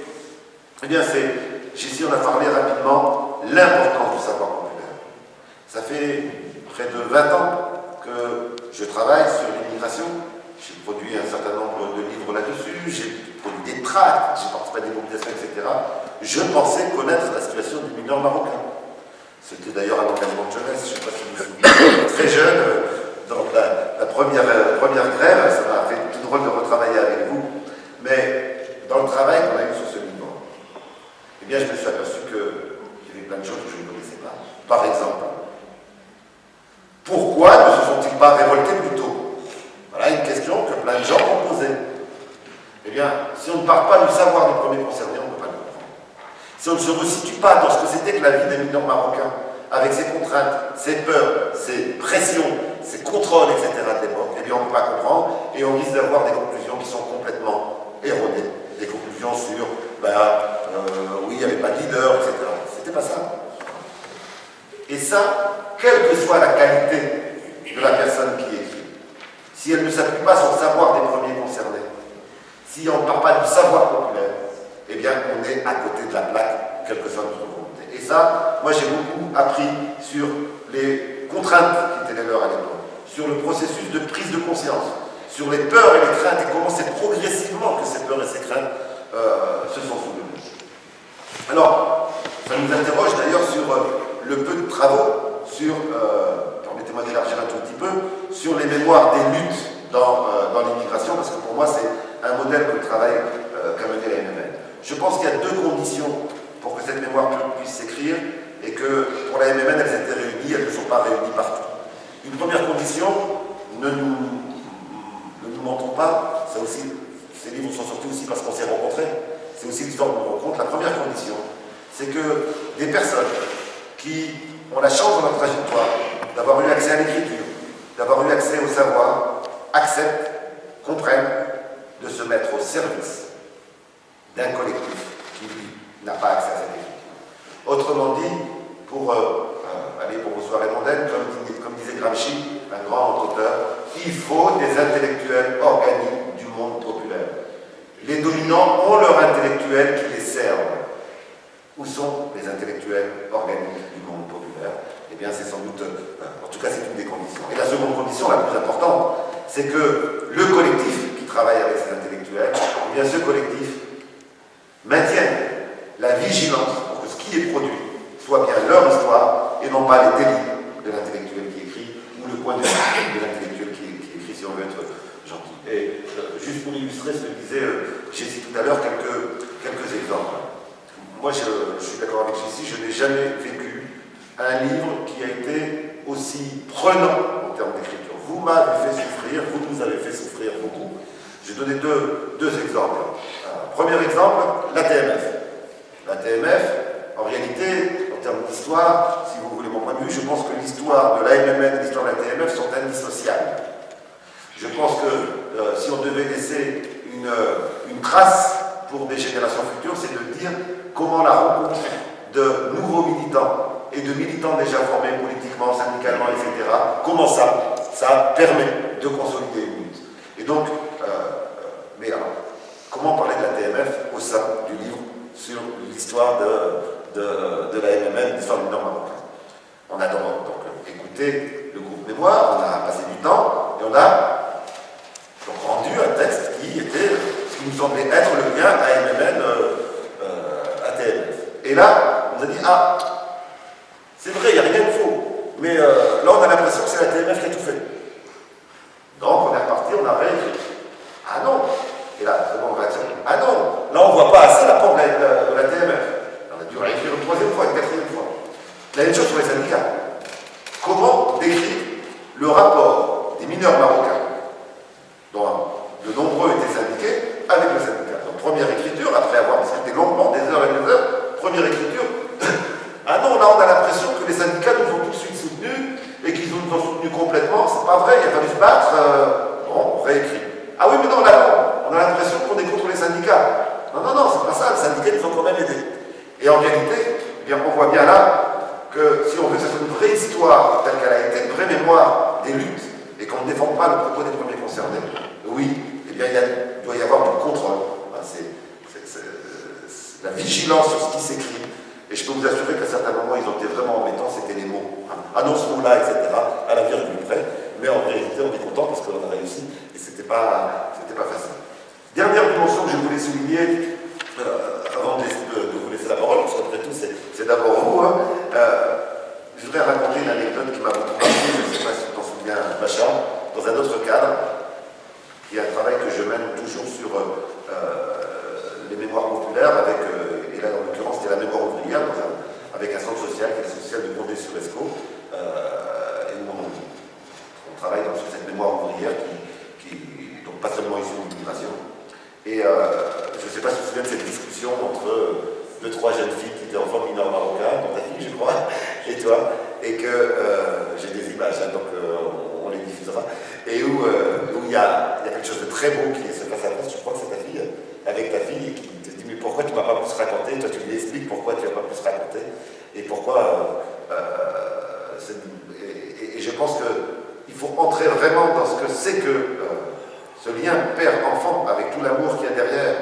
eh bien, c'est, ici on a parlé rapidement, l'importance du savoir populaire. Ça fait près de 20 ans que je travaille sur l'immigration. J'ai produit un certain nombre de livres là-dessus, j'ai produit des tracts, j'ai participé à des mobilisations, etc. Je pensais connaître la situation des mineurs marocains. C'était d'ailleurs un engagement de jeunesse, je ne sais pas si vous vous souvenez, très jeune, dans la première grève, ça m'a fait tout drôle de retravailler avec vous. Mais dans le travail qu'on a eu sur ce livre, eh bien, je me suis aperçu qu'il y avait plein de choses que je ne connaissais pas. Par exemple, pourquoi ne se sont-ils pas révoltés plus tôt? Voilà une question que plein de gens ont posée. Eh bien, si on ne part pas du savoir des premiers concernés, on ne peut pas le comprendre. Si on ne se resitue pas dans ce que c'était que la vie des mineurs marocains, avec ses contraintes, ses peurs, ses pressions, ses contrôles, etc. de l'époque, eh bien, on ne peut pas comprendre et on risque d'avoir des conclusions qui sont complètement erronées. Des conclusions sur, oui, il n'y avait pas de leader, etc. C'était pas ça. Et ça, quelle que soit la qualité de la personne qui écrit, si elle ne s'appuie pas sur le savoir des premiers concernés, si on ne part pas du savoir populaire, eh bien, on est à côté de la plaque, quelle que soit notre volonté. Et ça, moi, j'ai beaucoup appris sur les contraintes qui étaient les leurs à l'époque, sur le processus de prise de conscience, sur les peurs et les craintes, et comment c'est progressivement que ces peurs et ces craintes se sont soulevées. Alors, ça nous interroge d'ailleurs sur le peu de travaux, sur, permettez-moi d'élargir un tout petit peu, sur les mémoires des luttes dans l'immigration, parce que pour moi, c'est un modèle que le travail qu'a mené la MMN. Je pense qu'il y a 2 conditions pour que cette mémoire puisse s'écrire, et que pour la MMN, elles étaient réunies, elles ne sont pas réunies partout. Une première condition, ne nous mentons pas, ça aussi, ces livres sont sortis aussi parce qu'on s'est rencontrés, c'est aussi l'histoire de nos rencontres. La première condition, c'est que des personnes qui ont la chance dans leur trajectoire d'avoir eu accès à l'écriture, d'avoir eu accès au savoir, acceptent, comprennent de se mettre au service d'un collectif qui, lui, n'a pas accès à cette écriture. Autrement dit, pour aller pour vos soirées mondaines, comme disait Gramsci, un grand auteur, il faut des intellectuels organiques du monde populaire. Les dominants ont leurs intellectuels qui les servent. Où sont les intellectuels organiques du monde populaire? Eh bien, c'est sans doute, en tout cas, c'est une des conditions. Et la seconde condition, la plus importante, c'est que le collectif qui travaille avec ces intellectuels, eh bien, ce collectif maintienne la vigilance pour que ce qui est produit soit bien leur histoire et non pas les délits de l'intellectuel qui écrit ou le point de vue de l'intellectuel qui écrit, si on veut être gentil. Et juste pour illustrer ce que disait Jessie tout à l'heure, quelques exemples. Moi, je suis d'accord avec Jessie, je n'ai jamais vécu un livre qui a été aussi prenant en termes d'écriture m'avez fait souffrir, vous nous avez fait souffrir beaucoup. J'ai donné deux exemples. Premier exemple, la TMF. La TMF, en réalité, en termes d'histoire, si vous voulez mon point de vue, je pense que l'histoire de l'AMMN et l'histoire de la TMF sont indissociables. Je pense que si on devait laisser une trace pour des générations futures, c'est de dire comment la rencontre de nouveaux militants et de militants déjà formés politiquement, syndicalement, etc., comment ça permet de consolider une lutte. Et donc, mais alors, comment parler de la TMF au sein du livre sur l'histoire de la MMN, l'histoire du Nord marocain? On a donc écouté le groupe Mémoire, on a passé du temps, et on a donc rendu un texte qui était ce qui nous semblait être le lien AMMN ATMF. Et là, on nous a dit, ah, c'est vrai, il n'y a rien de faux, mais là on a l'impression que c'est la TMF qui a tout fait. Donc on est reparti, on a réécrit. Ah non. Et là, vraiment, on va dire, ah non, là on ne voit pas assez l'apport de la TMF. On a dû réécrire une troisième fois, une quatrième fois. La même chose sur les syndicats. Comment décrire le rapport des mineurs marocains, dont de nombreux étaient syndiqués, avec le syndicat? Donc première écriture, après avoir discuté longuement, des heures et des heures, première écriture. Ah non, là on a l'impression que les syndicats nous ont tout de suite soutenus et qu'ils nous ont soutenus complètement. C'est pas vrai, il a fallu se battre. Bon, on réécrit. Ah oui, mais non, là non, on a l'impression qu'on est contre les syndicats. Non, non, non, c'est pas ça, les syndicats nous ont quand même aidés. Et en réalité, eh bien, on voit bien là que si on veut que ce soit une vraie histoire telle qu'elle a été, une vraie mémoire des luttes, et qu'on ne défend pas le propos des premiers concernés, oui, eh bien, il doit y avoir du contrôle. C'est la vigilance sur ce qui s'écrit. Et je peux vous assurer qu'à certains moments, ils ont été vraiment embêtants, c'était les mots. Ah non, ce mot-là, etc., à la virgule près. Mais en réalité, on est content parce qu'on a réussi et c'était pas facile. Dernière dimension que je voulais souligner, avant de vous laisser la parole, parce qu'après tout, c'est d'abord vous. Je voudrais raconter une anecdote qui m'a beaucoup marqué, je ne sais pas si tu t'en souviens, Bachar, dans un autre cadre, qui est un travail que je mène toujours sur les mémoires populaires, et là, en l'occurrence, c'était la mémoire ouvrière, avec un centre social, qui est le social de Condé-sur-Escaut, et où on travaille sur cette mémoire ouvrière qui donc pas seulement issue de l'immigration. Et je ne sais pas si vous vous souvenez de cette discussion entre deux, trois jeunes filles qui étaient enfants mineurs marocains, dont ta fille, je crois, et toi, et que j'ai des images, hein, donc on les diffusera, et où il y a quelque chose de très beau qui se passe à la je crois que c'est ta fille, avec ta fille, et qui te dit mais pourquoi tu ne m'as pas plus raconté, toi tu lui expliques pourquoi tu n'as pas plus raconté, et pourquoi... et je pense qu'il faut entrer vraiment dans ce que c'est que ce lien père-enfant, avec tout l'amour qu'il y a derrière,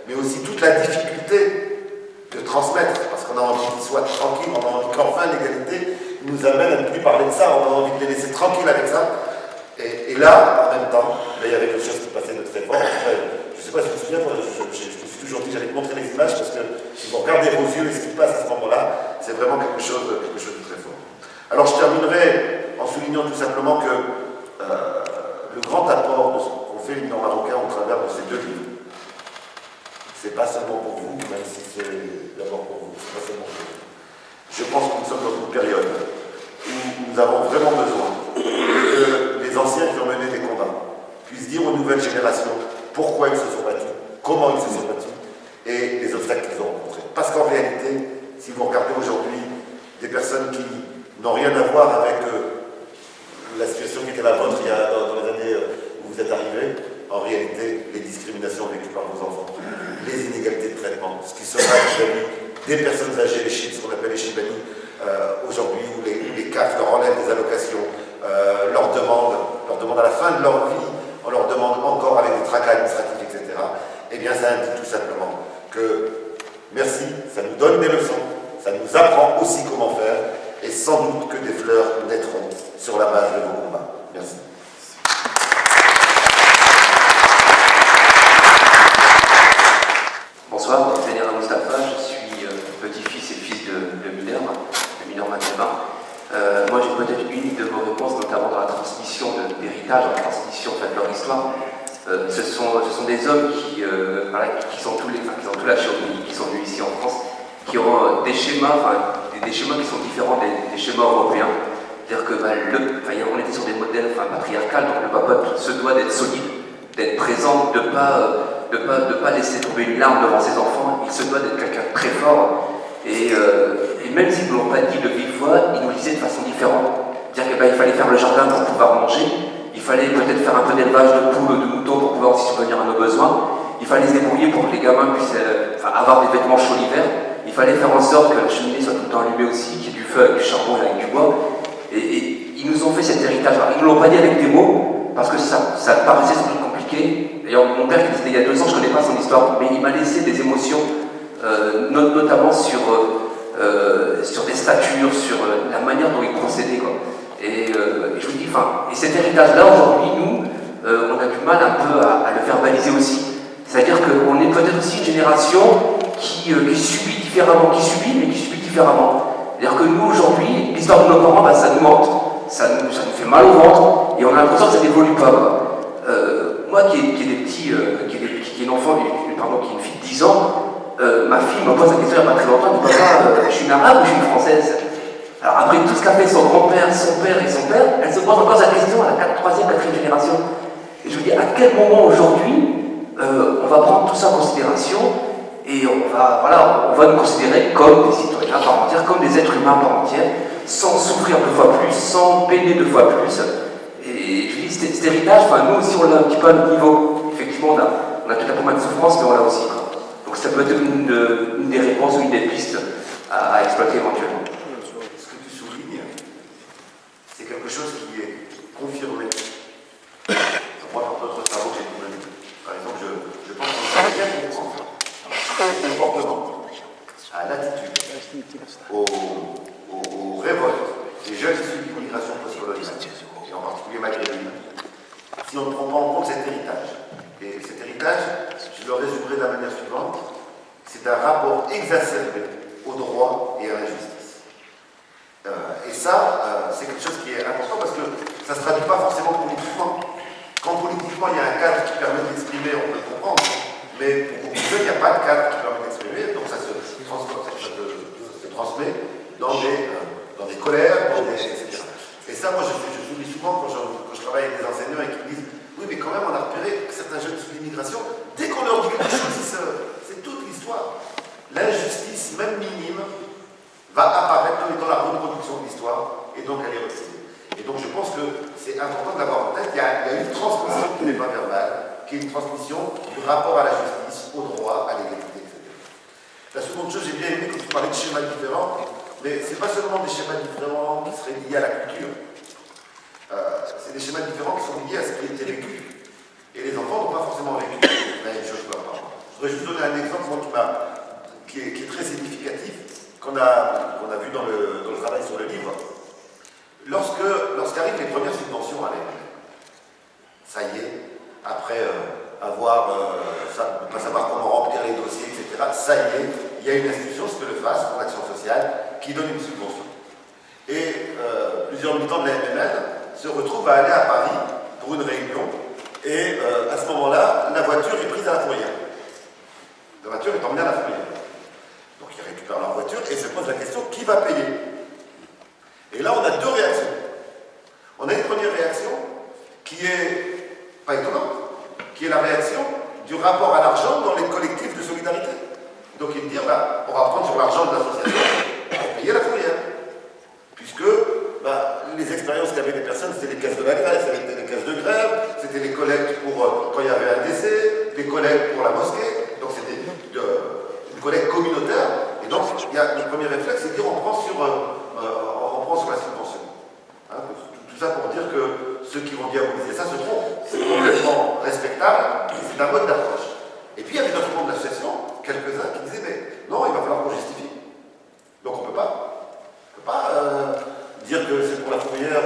mais aussi toute la difficulté de transmettre, parce qu'on a envie qu'ils soient tranquilles, on a envie qu'enfin l'égalité nous amène à ne plus parler de ça, on a envie de les laisser tranquilles avec ça. Et là, en même temps, là, il y avait quelque chose qui passait de très fort. Je ne sais pas si vous vous souvenez, je me suis toujours dit que j'allais te montrer les images, parce que si vous regardez vos yeux et ce qui passe à ce moment-là, c'est vraiment quelque chose de très fort. Alors je terminerai en soulignant tout simplement que le grand apport de ce qu'ont fait les mineurs marocains au travers de ces deux livres, c'est pas seulement pour vous, même si c'est d'abord pour vous, c'est pas seulement pour vous. Je pense que nous sommes dans une période où nous avons vraiment besoin que les anciens qui ont mené des combats puissent dire aux nouvelles générations pourquoi ils se sont battus, comment ils se sont battus et les obstacles qu'ils ont rencontrés. Parce qu'en réalité, si vous regardez aujourd'hui des personnes qui n'ont rien à voir avec la situation qui était la vôtre dans les années où vous êtes arrivés, en réalité, les discriminations vécues par vos enfants, les inégalités de traitement, ce qui se passe aujourd'hui, des personnes âgées, ce qu'on appelle les Chibani, aujourd'hui, où les CAF leur enlèvent des allocations, leur demandent à la fin de leur vie, on leur demande encore avec des tracas administratifs, etc. Eh bien, ça indique tout simplement que, merci, ça nous donne des leçons, ça nous apprend aussi comment faire, et sans doute que des fleurs naîtront sur la base de vos combats. Merci. Bonsoir, Zénira Moustapha, je suis petit-fils et fils de mineurs maghrébins. Moi j'ai peut-être une de vos réponses, notamment dans la transmission d'héritage, dans la transmission de leur histoire. Ce sont des hommes qui ont tout lâché, qui sont venus ici en France, qui ont des schémas qui sont différents des schémas européens, C'est-à-dire que on était sur des modèles patriarcals, donc le papa se doit d'être solide, d'être présent, de pas laisser tomber une larme devant ses enfants. Il se doit d'être quelqu'un de très fort. Et même s'ils ne l'ont pas dit de vive voix, il nous le disait de façon différente. Dire qu'il fallait faire le jardin pour pouvoir manger, il fallait peut-être faire un peu d'élevage de poules ou de moutons pour pouvoir aussi subvenir à nos besoins. Il fallait se débrouiller pour que les gamins puissent avoir des vêtements chauds l'hiver. Il fallait faire en sorte que la cheminée soit tout le temps allumée aussi, qu'il y ait du feu avec du charbon et avec du bois. Et ils nous ont fait cet héritage. Alors, ils ne l'ont pas dit avec des mots, parce que ça paraissait sans doute compliqué. D'ailleurs, mon père, qui était il y a 2 ans, je ne connais pas son histoire, mais il m'a laissé des émotions, notamment sur des statures, sur la manière dont il procédait, quoi. Et je vous dis, et cet héritage-là, aujourd'hui, nous, on a du mal un peu à le verbaliser aussi. C'est-à-dire qu'on est peut-être aussi une génération qui subit différemment, mais qui subit différemment. C'est-à-dire que nous, aujourd'hui, l'histoire de nos parents, ça nous hante, ça nous fait mal au ventre, et on a l'impression que ça n'évolue pas, quoi. Moi, qui est une enfant, qui est une fille de 10 ans, ma fille me pose la question il n'y a pas très longtemps, papa, je suis une arabe ou je suis une française? Alors après tout ce qu'a fait son grand-père, son père et son père, elle se pose encore la question à la 3e, 4e génération. Et je me dis, à quel moment aujourd'hui, on va prendre tout ça en considération et on va nous considérer comme des citoyens à part entière, comme des êtres humains à part entière, sans souffrir 2 fois plus, sans peiner 2 fois plus. Et je dis, cet héritage, nous aussi on l'a un petit peu à notre niveau. Effectivement, on a peut-être un peu moins de souffrance, mais on l'a aussi, quoi. Donc ça peut être une des réponses ou une des pistes à exploiter éventuellement. Ce que tu soulignes, c'est quelque chose qui est confirmé. Moi, par d'autres travaux que j'ai menés, par exemple, je pense qu'on peut bien comprendre au comportement, à l'attitude, aux révoltes des jeunes issus de l'immigration postcoloniale, et en particulier maghrébine, si on ne prend pas en compte cet héritage. Et cet héritage, je le résumerai de la manière suivante, c'est un rapport exacerbé au droit et à la justice. Et ça, c'est quelque chose qui est important parce que ça ne se traduit pas forcément politiquement. Quand politiquement il y a un cadre qui permet d'exprimer, on peut le comprendre, mais pour beaucoup de jeunes, il n'y a pas de cadre qui permet d'exprimer, donc ça se transmet dans des colères, etc. Et ça, moi, je souris souvent quand je travaille avec des enseignants et qui me disent oui, mais quand même, on a repéré que certains jeunes issus de l'immigration, dès qu'on leur dit quelque chose, c'est toute l'histoire. L'injustice, même minime, va apparaître comme étant la reproduction de l'histoire, et donc elle est recyclée. Et donc je pense que c'est important de l'avoir en tête. Il y a une transmission qui n'est pas verbale, qui est une transmission du rapport à la justice, au droit, à l'égalité, etc. La seconde chose, j'ai bien aimé quand tu parlais de schémas différents, mais ce n'est pas seulement des schémas différents qui seraient liés à la culture. C'est des schémas différents qui sont liés à ce qui était vécu. Et les enfants n'ont pas forcément vécu la même chose que leurs parents. Je voudrais juste donner un exemple qui est très significatif, qu'on a vu dans le travail sur le livre. Lorsqu'arrivent les premières subventions à l'école, ça y est, après pas savoir comment remplir les dossiers, etc., ça y est, il y a une institution, ce que le FAS, pour l'action sociale, qui donne une subvention. Et plusieurs militants de la MNL se retrouvent à aller à Paris pour une réunion, et à ce moment-là, la voiture est prise à la fourrière. La voiture est emmenée à la fourrière. Donc ils récupèrent leur voiture et se posent la question, qui va payer? Et là, on a 2 réactions. On a une première réaction qui est pas étonnante, qui est la réaction du rapport à l'argent dans les collectifs de solidarité. Donc ils disent, on va prendre sur l'argent de l'association pour payer la fourrière. Puisque les expériences qu'avaient les personnes, c'était les caisses de la grève, c'était les caisses de grève, c'était les collectes pour quand il y avait un décès, les collectes pour la mosquée, donc c'était une collecte communautaire. Et donc, le premier réflexe, c'est de dire on prend sur la subvention. Hein, tout ça pour dire que ceux qui vont diaboliser ça se trompent. C'est complètement respectable, c'est un mode d'approche. Et puis il y avait d'autres membres de l'association, quelques-uns, qui disaient mais non, il va falloir qu'on justifie. Donc on ne peut pas dire que c'est pour la fourrière.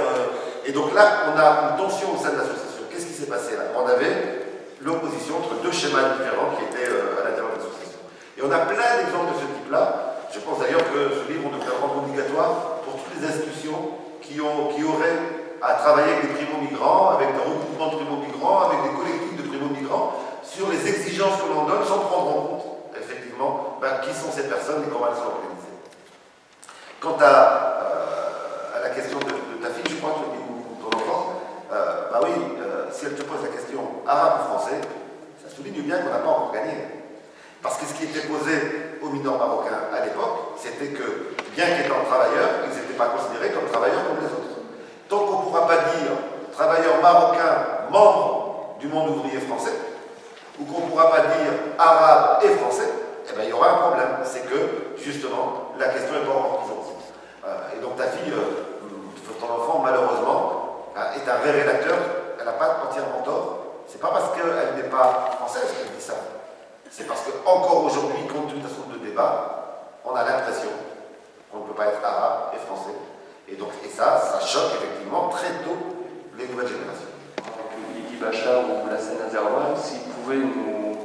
Et donc là, on a une tension au sein de l'association. Qu'est-ce qui s'est passé là? On avait l'opposition entre 2 schémas différents qui étaient à l'intérieur de l'association. Et on a plein d'exemples de ce type-là. Je pense d'ailleurs que ce livre, on devrait le rendre obligatoire pour toutes les institutions qui auraient à travailler avec des primo-migrants, avec des regroupements de primo-migrants, avec des collectifs de primo-migrants, sur les exigences que l'on donne sans prendre en compte, effectivement, qui sont ces personnes et comment elles sont organisées. Quant à la question de ta fille, oui, si elle te pose la question arabe ou français, ça souligne bien qu'on n'a pas encore gagné. Parce que ce qui était posé aux mineurs marocains à l'époque, c'était que, bien qu'étant travailleurs, ils n'étaient pas considérés comme travailleurs comme les autres. Tant qu'on ne pourra pas dire travailleurs marocains membres du monde ouvrier français, ou qu'on ne pourra pas dire arabe et français, eh bien, il y aura un problème. C'est que, justement, la question n'est pas encore prise en compte. Et donc ta fille, ton enfant, malheureusement, est un révélateur. Elle n'a pas entièrement tort. C'est pas parce qu'elle n'est pas française qu'elle dit ça. C'est parce qu'encore aujourd'hui, compte tenu de ce débat, on a l'impression qu'on ne peut pas être arabe et français. Et ça choque effectivement très tôt les nouvelles générations. Lydie Bachar ou Lassane Azerwal, s'ils pouvaient nous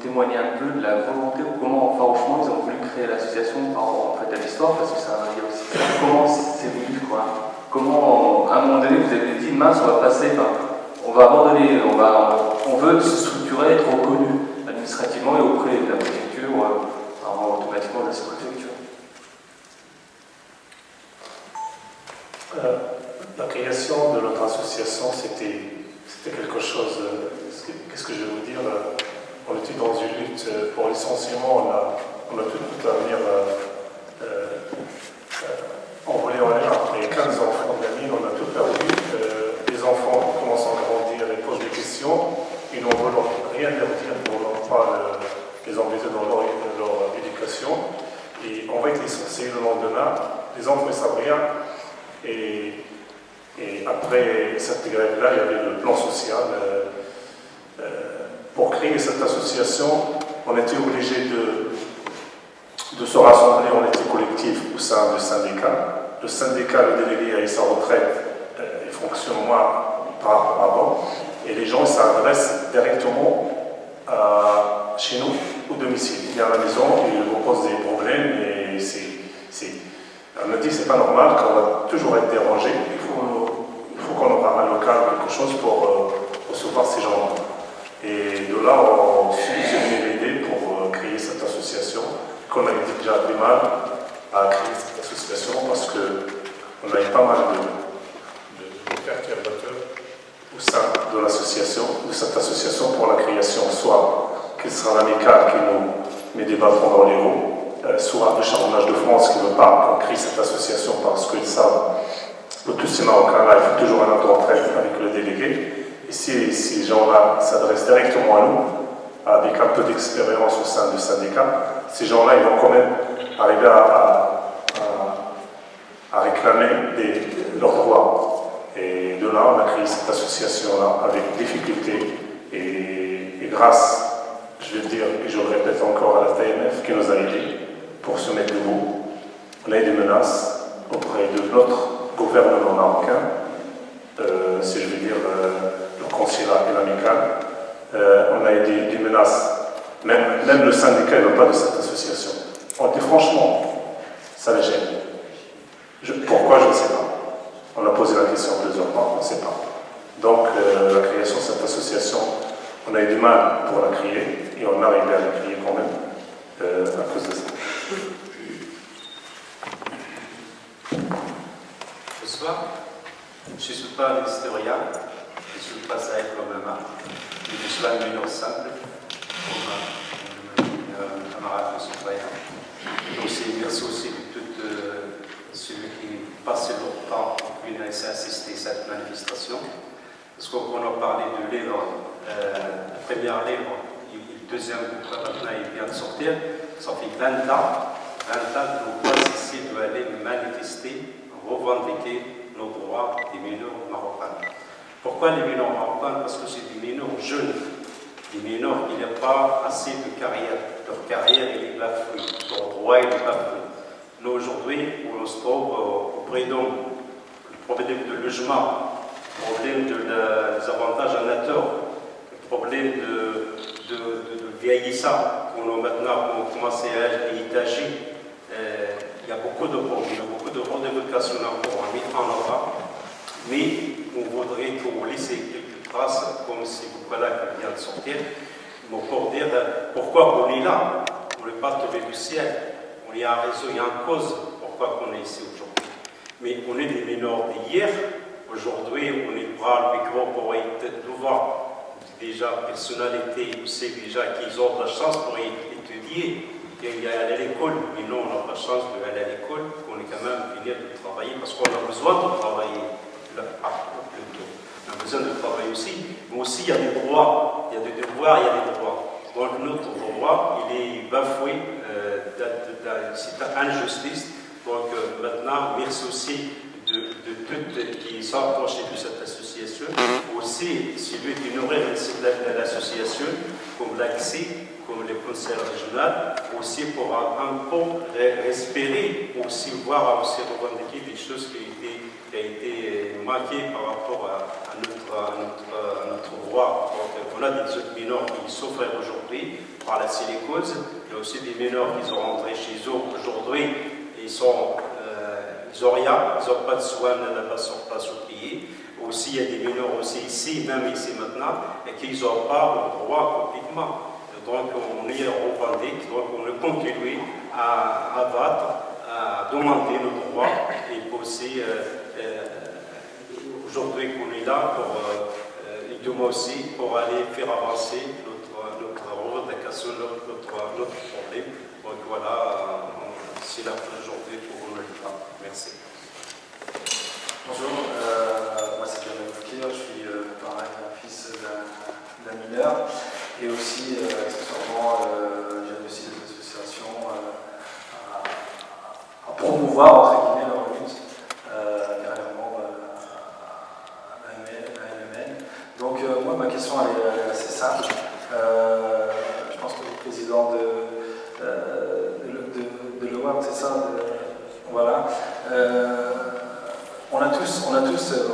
témoigner un peu de la volonté ou comment farouchement ils ont voulu créer l'association par rapport en fait, à l'histoire, parce que ça, il y a aussi ça. Comment c'est venu, quoi. Comment, à un moment donné, vous avez dit, mince, on va passer, on va abandonner, on veut se structurer, être reconnu administrativement et auprès de la préfecture, automatiquement de la sous-préfecture. La création de notre association, c'était quelque chose. Qu'est-ce que je vais vous dire? On était dans une lutte pour licenciement. On a tout à venir. On voulait en aller après 15 enfants gamines, on a tout perdu. Les enfants commencent à grandir et posent des questions. Ils n'ont rien leur dire pour ne pas les embêter dans leur éducation. Et on va être licenciés le lendemain. Les enfants ne savent rien. Et après cette grève-là, il y avait le plan social. Pour créer cette association, on était obligé de se rassembler, on était collectif au sein du syndicat. Le syndicat, le délégué a eu sa retraite, il fonctionne moins par rapport à avant. Et les gens s'adressent directement chez nous, au domicile. Il vient à la maison, il vous pose des problèmes et on me dit c'est pas normal qu'on va toujours être dérangé. Il faut qu'on aura un local, quelque chose pour recevoir ces gens-là. Et de là, on s'est venu l'idée pour créer cette association, qu'on a déjà du mal à créer cette association parce qu'on a eu pas mal de perturbateurs au sein de l'association, de cette association pour la création, soit qu'il sera l'amicale qui nous met des bâtons dans les roues, soit le charbonnage de France qui ne veut pas qu'on crée cette association parce qu'ils savent que tous ces Marocains-là, il faut toujours un acte d'entraide avec le délégué. Et si ces gens-là s'adressent directement à nous, avec un peu d'expérience au sein du syndicat, ces gens-là, ils vont quand même arriver à réclamer leurs droits. Et de là, on a créé cette association-là avec difficulté et grâce, je vais dire, et je le répète encore, à la TMF qui nous a aidés pour se mettre debout. On a eu des menaces auprès de notre gouvernement marocain, si je veux dire le consulat et l'amical. On a eu des menaces. Même le syndicat ne veut pas de cette association. On dit franchement, ça les gêne. Pourquoi, je ne sais pas. On a posé la question plusieurs fois, on ne sait pas. Donc, la création de cette association, on a eu du mal pour la créer, et on arrive à la créer quand même, à cause de ça. Bonsoir, je ne suis pas un historien, je ne suis pas Saïd Lomama, mais je suis un mineur simple, comme un camarade de citoyen. Donc, merci aussi de tous ceux qui passent leur temps pour venir assister à cette manifestation. Parce qu'on a parlé de livre, la première livre, et le deuxième maintenant il vient de sortir, ça fait 20 ans que nous voit ici d'aller manifester, revendiquer nos droits des mineurs marocains. Pourquoi les mineurs marocains? Parce que c'est des mineurs jeunes, des mineurs qui n'ont pas assez de carrière. Leur carrière est bafouée, leur droit est bafoué. Nous aujourd'hui, on se trouve auprès d'hommes, le problème de logement, le problème des avantages en nature, le problème de vieillissant, on a maintenant commencé à être étagé. Il y a beaucoup de problèmes, beaucoup de revendications encore à mettre en avant, mais on voudrait vous laisser quelques traces, comme si vous voilà qui vient de sortir, pour dire pourquoi on est là. On n'est pas tombé du ciel, on y a raison, il y a une cause pourquoi on est ici aujourd'hui. Mais on est des mineurs d'hier, Aujourd'hui, on est bras le micro pour nous voir déjà personnalité, aussi déjà qu'ils ont la chance pour étudier, qu'il aller à l'école. Mais non, on n'a pas de chance d'aller à l'école, on est quand même finir de travailler parce qu'on a besoin de travailler. On a besoin de travailler aussi, mais aussi il y a des droits, il y a des devoirs, il y a des droits. Donc notre droit, il est bafoué, c'est une injustice. Donc maintenant, merci aussi de toutes qui sont approchés de cette association. Aussi, celui qui nourrit l'association, comme l'AXI, comme le conseil régional, aussi pour un peu espérer, aussi voir, aussi revendiquer des choses qui ont été manquées par rapport à notre droit. Donc, on a des autres mineurs qui souffrent aujourd'hui par la silicose. Il y a aussi des mineurs qui sont rentrés chez eux aujourd'hui. Ils n'ont rien, ils n'ont pas de soins, ne sont pas surpayés. Aussi, il y a des mineurs aussi ici, même ici maintenant, et qu'ils n'ont pas le droit complètement. Donc, on est revendique, donc on continue à abattre, à demander nos droits, et aussi, aujourd'hui qu'on est là, et demain aussi, pour aller faire avancer notre revendication, notre problème. Donc voilà, c'est la fin aujourd'hui pour nous. Merci. Bonjour, moi c'est Jamel Foukir, je suis pareil un fils d'un mineur et aussi accessoirement j'aide aussi des associations à promouvoir entre guillemets leur lutte, dernièrement la MMN. Donc moi ma question elle est assez simple. Je pense que le président de l'OAM, c'est ça, voilà. On a tous, en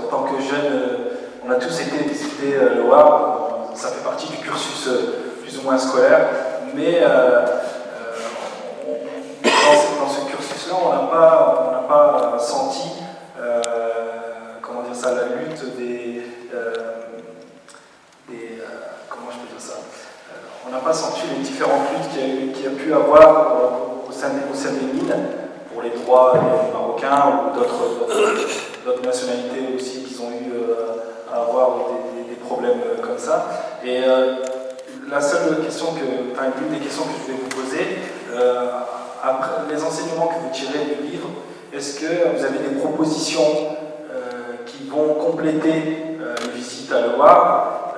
tant que jeunes, on a tous été visiter l'OAM, ça fait partie du cursus plus ou moins scolaire, mais dans ce cursus-là, on n'a pas senti, comment dire ça, la lutte comment je peux dire ça, on n'a pas senti les différentes luttes qu'il y a pu avoir au sein des mines, pour les droits des Marocains ou d'autres nationalités aussi qui ont eu à avoir des problèmes comme ça. Et la seule question l'une des questions que je voulais vous poser, après les enseignements que vous tirez du livre, est-ce que vous avez des propositions qui vont compléter les visites à l'OAR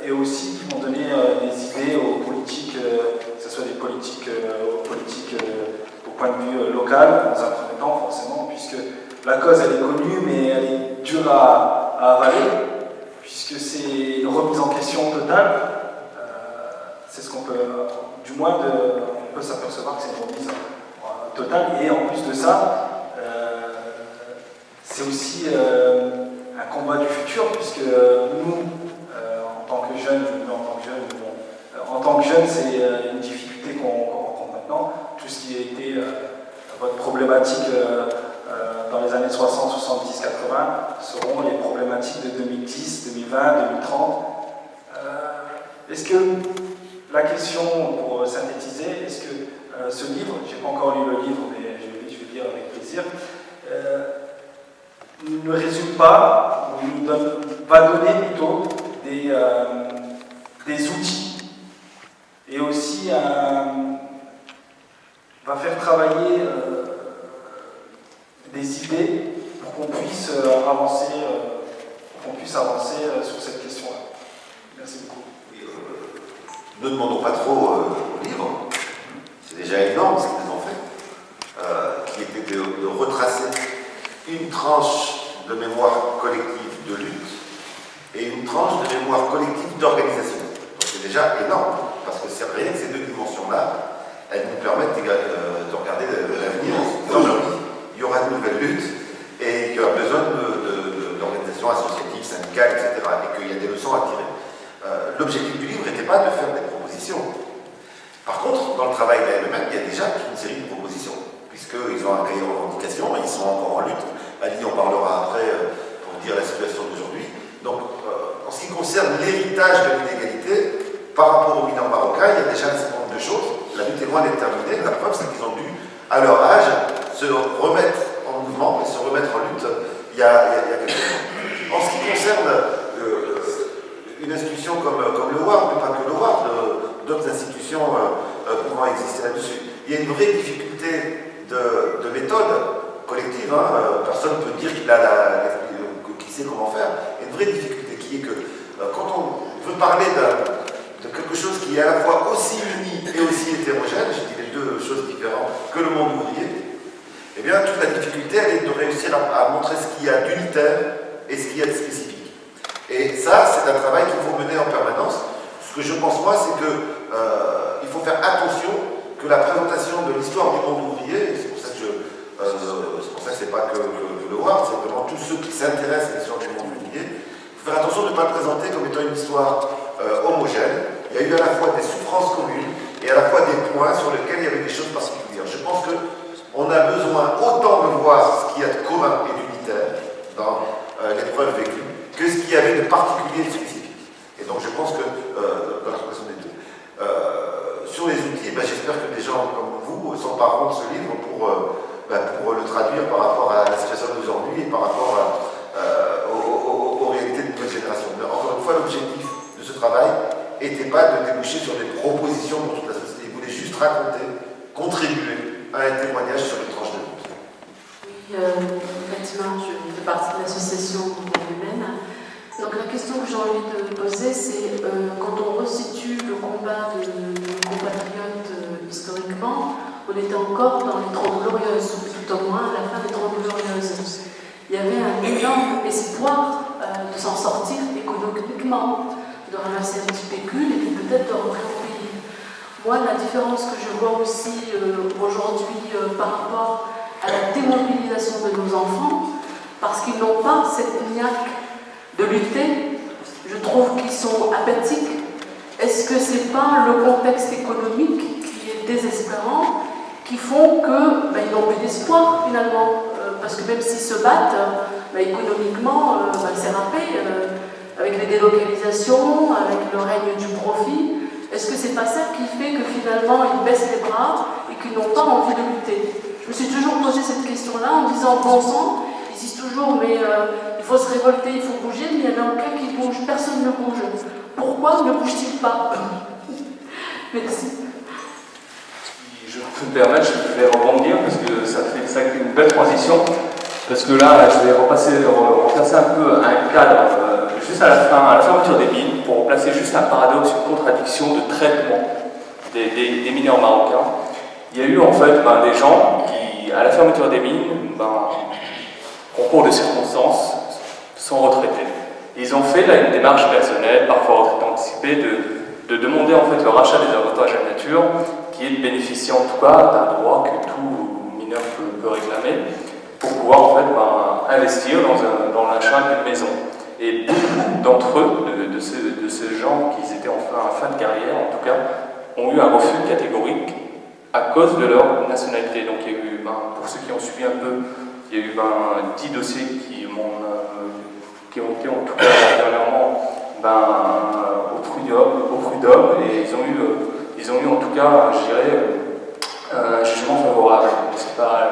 et aussi qui vont donner des idées aux politiques, que ce soit des politiques au point de vue local, dans un premier temps forcément, puisque la cause elle est connue, mais elle est dure à avaler, puisque c'est une remise en question totale. C'est ce qu'on peut, du moins, on peut s'apercevoir que c'est une remise totale, et en plus de ça, c'est aussi un combat du futur, puisque nous, en tant que jeunes, c'est une difficulté qu'on rencontre maintenant. Tout ce qui a été votre problématique dans les années 60, 70, 80 seront les problématiques de 2010, 2020, 2030. Est-ce que la question, pour synthétiser, est-ce que ce livre, je n'ai pas encore lu le livre, mais je vais lire avec plaisir, ne résume pas, ou va donner plutôt des outils et aussi va faire travailler des idées pour qu'on puisse avancer, sur cette question-là. Merci beaucoup. Ne demandons pas trop au livre, c'est déjà énorme ce qu'ils ont fait, qui était de retracer une tranche de mémoire collective de lutte et une tranche de mémoire collective d'organisation. Donc c'est déjà énorme, parce que c'est rien que ces deux dimensions-là, elles nous permettent de regarder l'avenir. Il y aura de nouvelles luttes et il y aura besoin d'organisations associatives, syndicales, etc. Et qu'il y a des leçons à tirer. L'objectif du livre n'était pas de faire des propositions. Par contre, dans le travail de la MMN, il y a déjà une série de propositions, puisqu'ils ont un cahier de revendications, ils sont encore en lutte. Ali en parlera après pour dire la situation d'aujourd'hui. Donc, en ce qui concerne l'héritage de l'inégalité, par rapport aux mineurs marocains, il y a déjà un certain nombre de choses. La lutte est loin d'être terminée. La preuve, c'est qu'ils ont dû, à leur âge, se remettre en mouvement et se remettre en lutte il y a quelques temps. concerne une institution comme le WARD, mais pas que le WARD, d'autres institutions pouvant exister là-dessus, il y a une vraie difficulté de méthode collective. Personne ne peut dire qu'il sait comment faire. Il y a une vraie difficulté qui est que quand on veut parler de quelque chose qui est à la fois aussi uni et aussi hétérogène, je dis les deux choses différentes que le monde ouvrier, eh bien toute la difficulté elle est de réussir à montrer ce qu'il y a d'unitaire et ce qu'il y a de spécifique. Et ça, c'est un travail qu'il faut mener en permanence. Ce que je pense moi, c'est qu'il faut faire attention que la présentation de l'histoire du monde ouvrier, c'est pour ça que c'est pas que le WARD, c'est vraiment tous ceux qui s'intéressent à l'histoire du monde ouvrier, il faut faire attention de ne pas le présenter comme étant une histoire homogène. Il y a eu à la fois des souffrances communes et à la fois des points sur lesquels il y avait des choses particulières. Je pense qu'on a besoin autant de voir ce qu'il y a de commun et d'unitaire dans l'épreuve vécue que ce qu'il y avait de particulier et de spécifique. Et donc je pense que dans la relation des deux. Sur les outils, j'espère que des gens comme vous s'empareront de ce livre pour le traduire par rapport à la situation d'aujourd'hui et par rapport aux réalités de notre génération. Mais encore une fois, l'objectif de ce travail n'était pas de déboucher sur des propositions pour toute la société. Il voulait juste raconter, contribuer à un témoignage sur une tranche de vie. Oui, effectivement, je fais partie de l'association humaine. Donc la question que j'ai envie de poser, c'est quand on resitue le combat de nos compatriotes historiquement, on était encore dans les 30 Glorieuses, ou tout au moins à la fin des 30 Glorieuses. Il y avait un énorme espoir de s'en sortir économiquement, de ramasser un petit pécule et puis peut-être de rentrer au pays. Moi, la différence que je vois aussi aujourd'hui par rapport à la démobilisation de nos enfants, parce qu'ils n'ont pas cette niaque de lutter, je trouve qu'ils sont apathiques. Est-ce que c'est pas le contexte économique qui est désespérant, qui font qu'ils n'ont plus d'espoir finalement, parce que même s'ils se battent, économiquement, c'est râpé, avec les délocalisations, avec le règne du profit. Est-ce que c'est pas ça qui fait que finalement ils baissent les bras et qu'ils n'ont pas envie de lutter? Je me suis toujours posé cette question-là en disant, bon sang, ils disent toujours, mais il faut se révolter, il faut bouger, mais il n'y en a aucun qui bouge, personne ne bouge. Pourquoi ne bouge-t-il pas? Merci. Si je peux me permettre, je vais rebondir parce que ça fait une belle transition. Parce que là, je vais replacer un peu un cadre juste à la fermeture des mines pour replacer juste un paradoxe, une contradiction de traitement des mineurs marocains. Il y a eu en fait des gens qui, à la fermeture des mines, concours de circonstances, sont retraités. Ils ont fait là une démarche personnelle, parfois retraite anticipée, de demander en fait le rachat des avantages à la nature, qui est de bénéficier en tout cas d'un droit que tout mineur peut réclamer, pour pouvoir en fait investir dans l'achat d'une maison. Et beaucoup d'entre eux, de ces gens qui étaient en fin de carrière en tout cas, ont eu un refus catégorique à cause de leur nationalité. Donc il y a eu, pour ceux qui ont suivi un peu, il y a eu 10 dossiers qui ont été en tout cas dernièrement au prud'homme et ils ont eu en tout cas, je dirais, un jugement favorable. C'est pas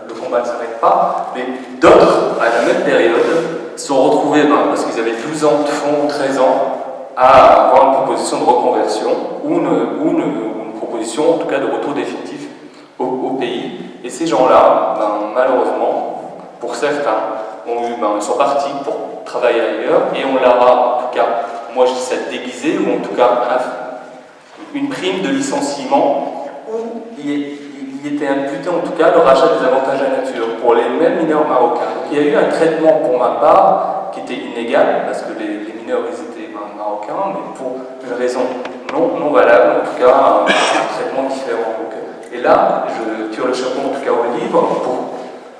le combat ne s'arrête pas, mais d'autres, à la même période, se sont retrouvés, parce qu'ils avaient 12 ans de fond, 13 ans, à avoir une proposition de reconversion ou une proposition, en tout cas, de retour définitif au pays. Et ces gens-là, malheureusement, pour certains, sont partis pour travailler ailleurs et on leur a, en tout cas, moi je dis ça déguisé, ou en tout cas une prime de licenciement où il était imputé en tout cas le rachat des avantages à la nature pour les mêmes mineurs marocains. Donc il y a eu un traitement pour ma part qui était inégal, parce que les mineurs ils étaient marocains, mais pour une raison non valable, en tout cas un traitement différent. Donc, et là, je tire le chapeau en tout cas au livre pour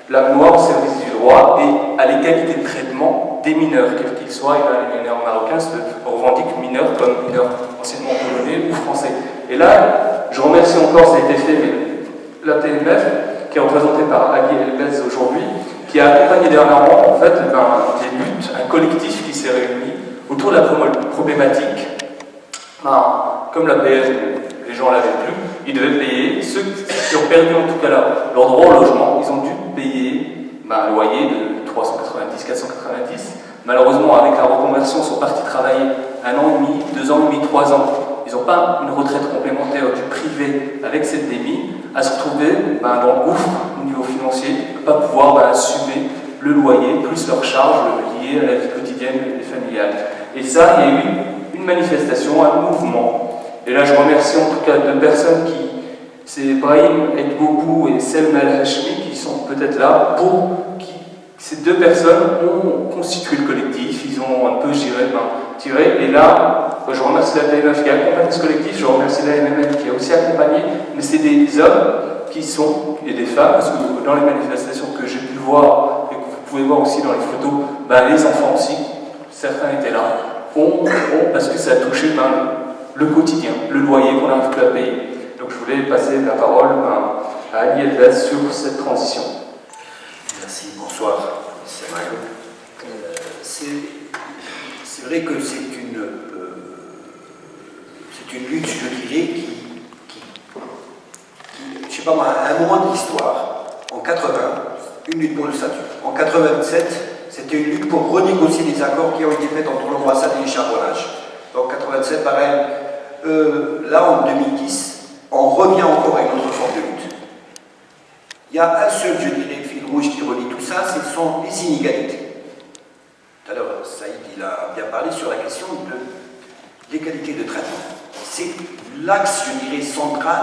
la loi au service du droit et à l'égalité de traitement des mineurs, quels qu'ils soient. Et les mineurs marocains se revendiquent mineurs comme mineurs anciennement polonais ou français. Et là, je remercie encore, ça a été fait, mais la TMF, qui est représentée par Ali Elbez aujourd'hui, qui a accompagné dernièrement en fait, des luttes, un collectif qui s'est réuni autour de la problématique. Comme la PS, les gens ne l'avaient plus, ils devaient payer, ceux qui ont perdu en tout cas leur droit au logement, ils ont dû payer un loyer de 390, 490 malheureusement, avec la reconversion, sont partis travailler 1 an et demi, 2 ans et demi, 3 ans. Ils n'ont pas une retraite complémentaire du privé avec cette DEMI, à se retrouver dans le gouffre au niveau financier, ne pas pouvoir assumer le loyer, plus leurs charges liées à la vie quotidienne et familiale. Et ça, il y a eu une manifestation, un mouvement. Et là, je remercie en tout cas 2 personnes c'est Brahim Edbobou et Selma El-Hashmi, qui sont peut-être là ces 2 personnes ont constitué le collectif, ils ont un peu tiré, et là, je remercie la TNF qui a accompagné ce collectif, je remercie la MMN qui a aussi accompagné, mais c'est des hommes et des femmes, parce que dans les manifestations que j'ai pu voir, et que vous pouvez voir aussi dans les photos, les enfants aussi, certains étaient là, parce que ça a touché le quotidien, le loyer qu'on n'arrive plus à payer. Donc je voulais passer la parole à Ali Elbaz sur cette transition. Merci, bonsoir, c'est Mario. C'est vrai que c'est une lutte, je dirais, qui je sais pas moi, à un moment de l'histoire, en 80, une lutte pour le statut. En 87, c'était une lutte pour renégocier les accords qui ont été faits entre l'ambassade et les charbonnages. Donc 87, pareil. Là, en 2010, on revient encore à une autre forme de lutte. Il y a un seul, je dirais, fil rouge qui relie tout ça, ce sont les inégalités. Tout à l'heure, Saïd il a bien parlé sur la question de l'égalité de traitement. C'est l'axe, je dirais, central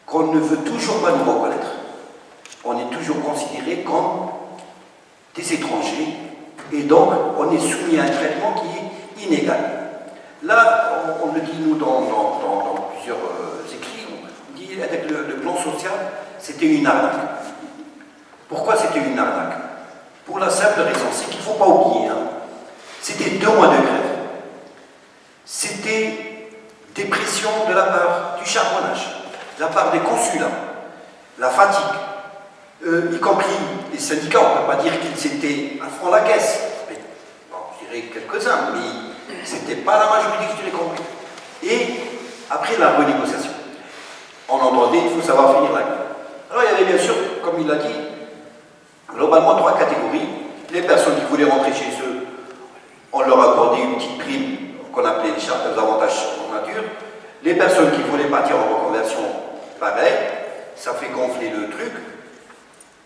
qu'on ne veut toujours pas nous reconnaître. On est toujours considéré comme des étrangers et donc on est soumis à un traitement qui est inégal. Là, on le dit nous dans plusieurs écrits, on dit avec le plan social, c'était une arnaque. Pourquoi c'était une arnaque? Pour la simple raison, c'est qu'il ne faut pas oublier, c'était 2 mois de grève. C'était des pressions de la part du charbonnage, de la part des consulats, la fatigue, y compris les syndicats, on ne peut pas dire qu'ils étaient à fond la caisse. Mais, bon, je dirais quelques-uns, mais c'était pas la majorité qui les compris. Et après la renégociation, on entendait, il faut savoir finir la guerre. Alors il y avait bien sûr, comme il l'a dit, globalement 3 catégories. Les personnes qui voulaient rentrer chez eux, on leur accordait une petite prime qu'on appelait les avantages en nature. Les personnes qui voulaient partir en reconversion, pareil, ça fait gonfler le truc.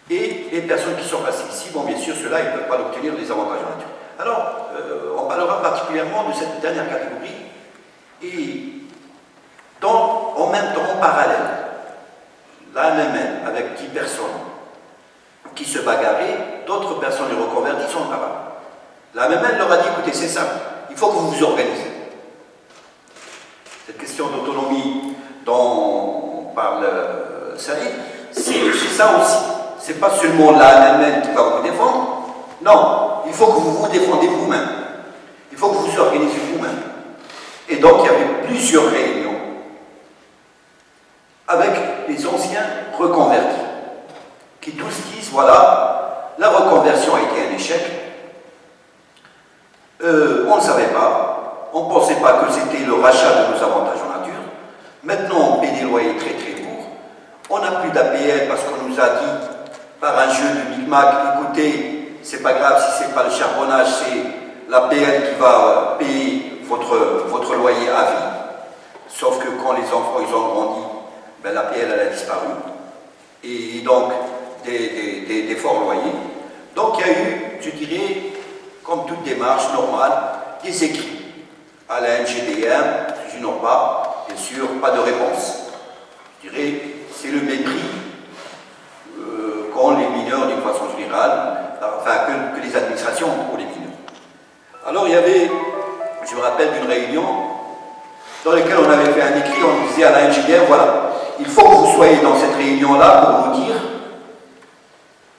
Et les personnes qui sont passées ici, bon bien sûr, ceux-là, ils ne peuvent pas obtenir les avantages en nature. Alors, on parlera particulièrement de cette dernière catégorie. Et en même temps, en parallèle, la MMN, avec 10 personnes qui se bagarraient, d'autres personnes les reconverties sont là-bas. La MMN leur a dit, écoutez, c'est simple, il faut que vous vous organisez. Cette question d'autonomie dont parle Saïd, c'est ça aussi. C'est pas seulement la MMN qui va vous défendre, non, il faut que vous vous défendez vous-même. Il faut que vous vous organisez vous-même. Et donc, il y avait plusieurs réunions avec les anciens reconvertis, qui tous disent, voilà, la reconversion a été un échec, on ne savait pas, on ne pensait pas que c'était le rachat de nos avantages en nature, maintenant on paie des loyers très très lourds, on n'a plus d'APL parce qu'on nous a dit, par un jeu de micmac, écoutez, c'est pas grave si c'est pas le charbonnage, c'est l'APL qui va payer votre loyer à vie. Sauf que quand les enfants ils ont grandi, ben, l'APL elle a disparu. Et donc, des forts loyers. Donc il y a eu, je dirais, comme toute démarche normale, des écrits à la NGDM, je n'ignore pas, bien sûr, pas de réponse. Je dirais, c'est le mépris qu'ont les mineurs d'une façon générale, enfin que les administrations ont pour les mineurs. Alors il y avait, je me rappelle d'une réunion dans laquelle on avait fait un écrit, on disait à la NGDM, voilà, il faut que vous soyez dans cette réunion-là pour nous dire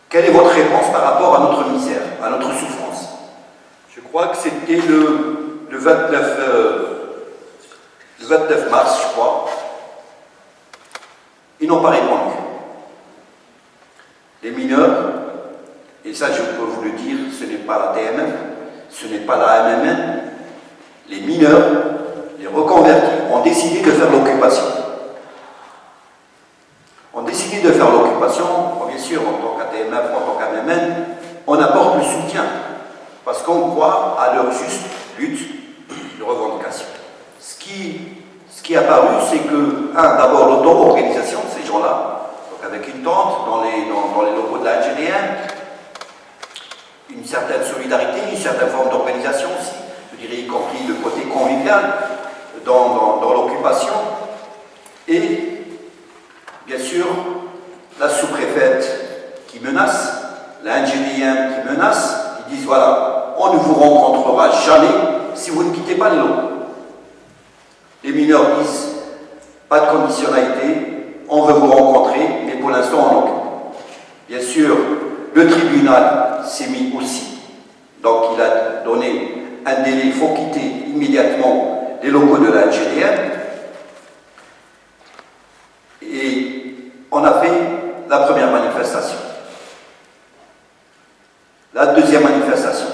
quelle est votre réponse par rapport à notre misère, à notre souffrance. Je crois que c'était le 29 mars, je crois. Ils n'ont pas répondu. Les mineurs, et ça je peux vous le dire, ce n'est pas la TMF, ce n'est pas la MMN, les mineurs, les reconvertis, ont décidé de faire l'occupation. On décidé de faire l'occupation, bien sûr, en tant qu'ATMF, en tant qu'MMN, on apporte le soutien. Parce qu'on c'est que, d'abord l'auto-organisation de ces gens-là, donc avec une tente dans les locaux de la NGDM, une certaine solidarité, une certaine forme d'organisation aussi, je dirais y compris le côté convivial dans l'occupation, et bien sûr la sous-préfète qui menace, la NGDM qui menace, ils disent voilà, on ne vous rencontrera jamais si vous ne quittez pas les locaux. Les mineurs disent pas de conditionnalité, on veut vous rencontrer, mais pour l'instant on occupe. Bien sûr, le tribunal s'est mis aussi, donc il a donné un délai, il faut quitter immédiatement les locaux de la NGDM. Et on a fait la première manifestation. La deuxième manifestation,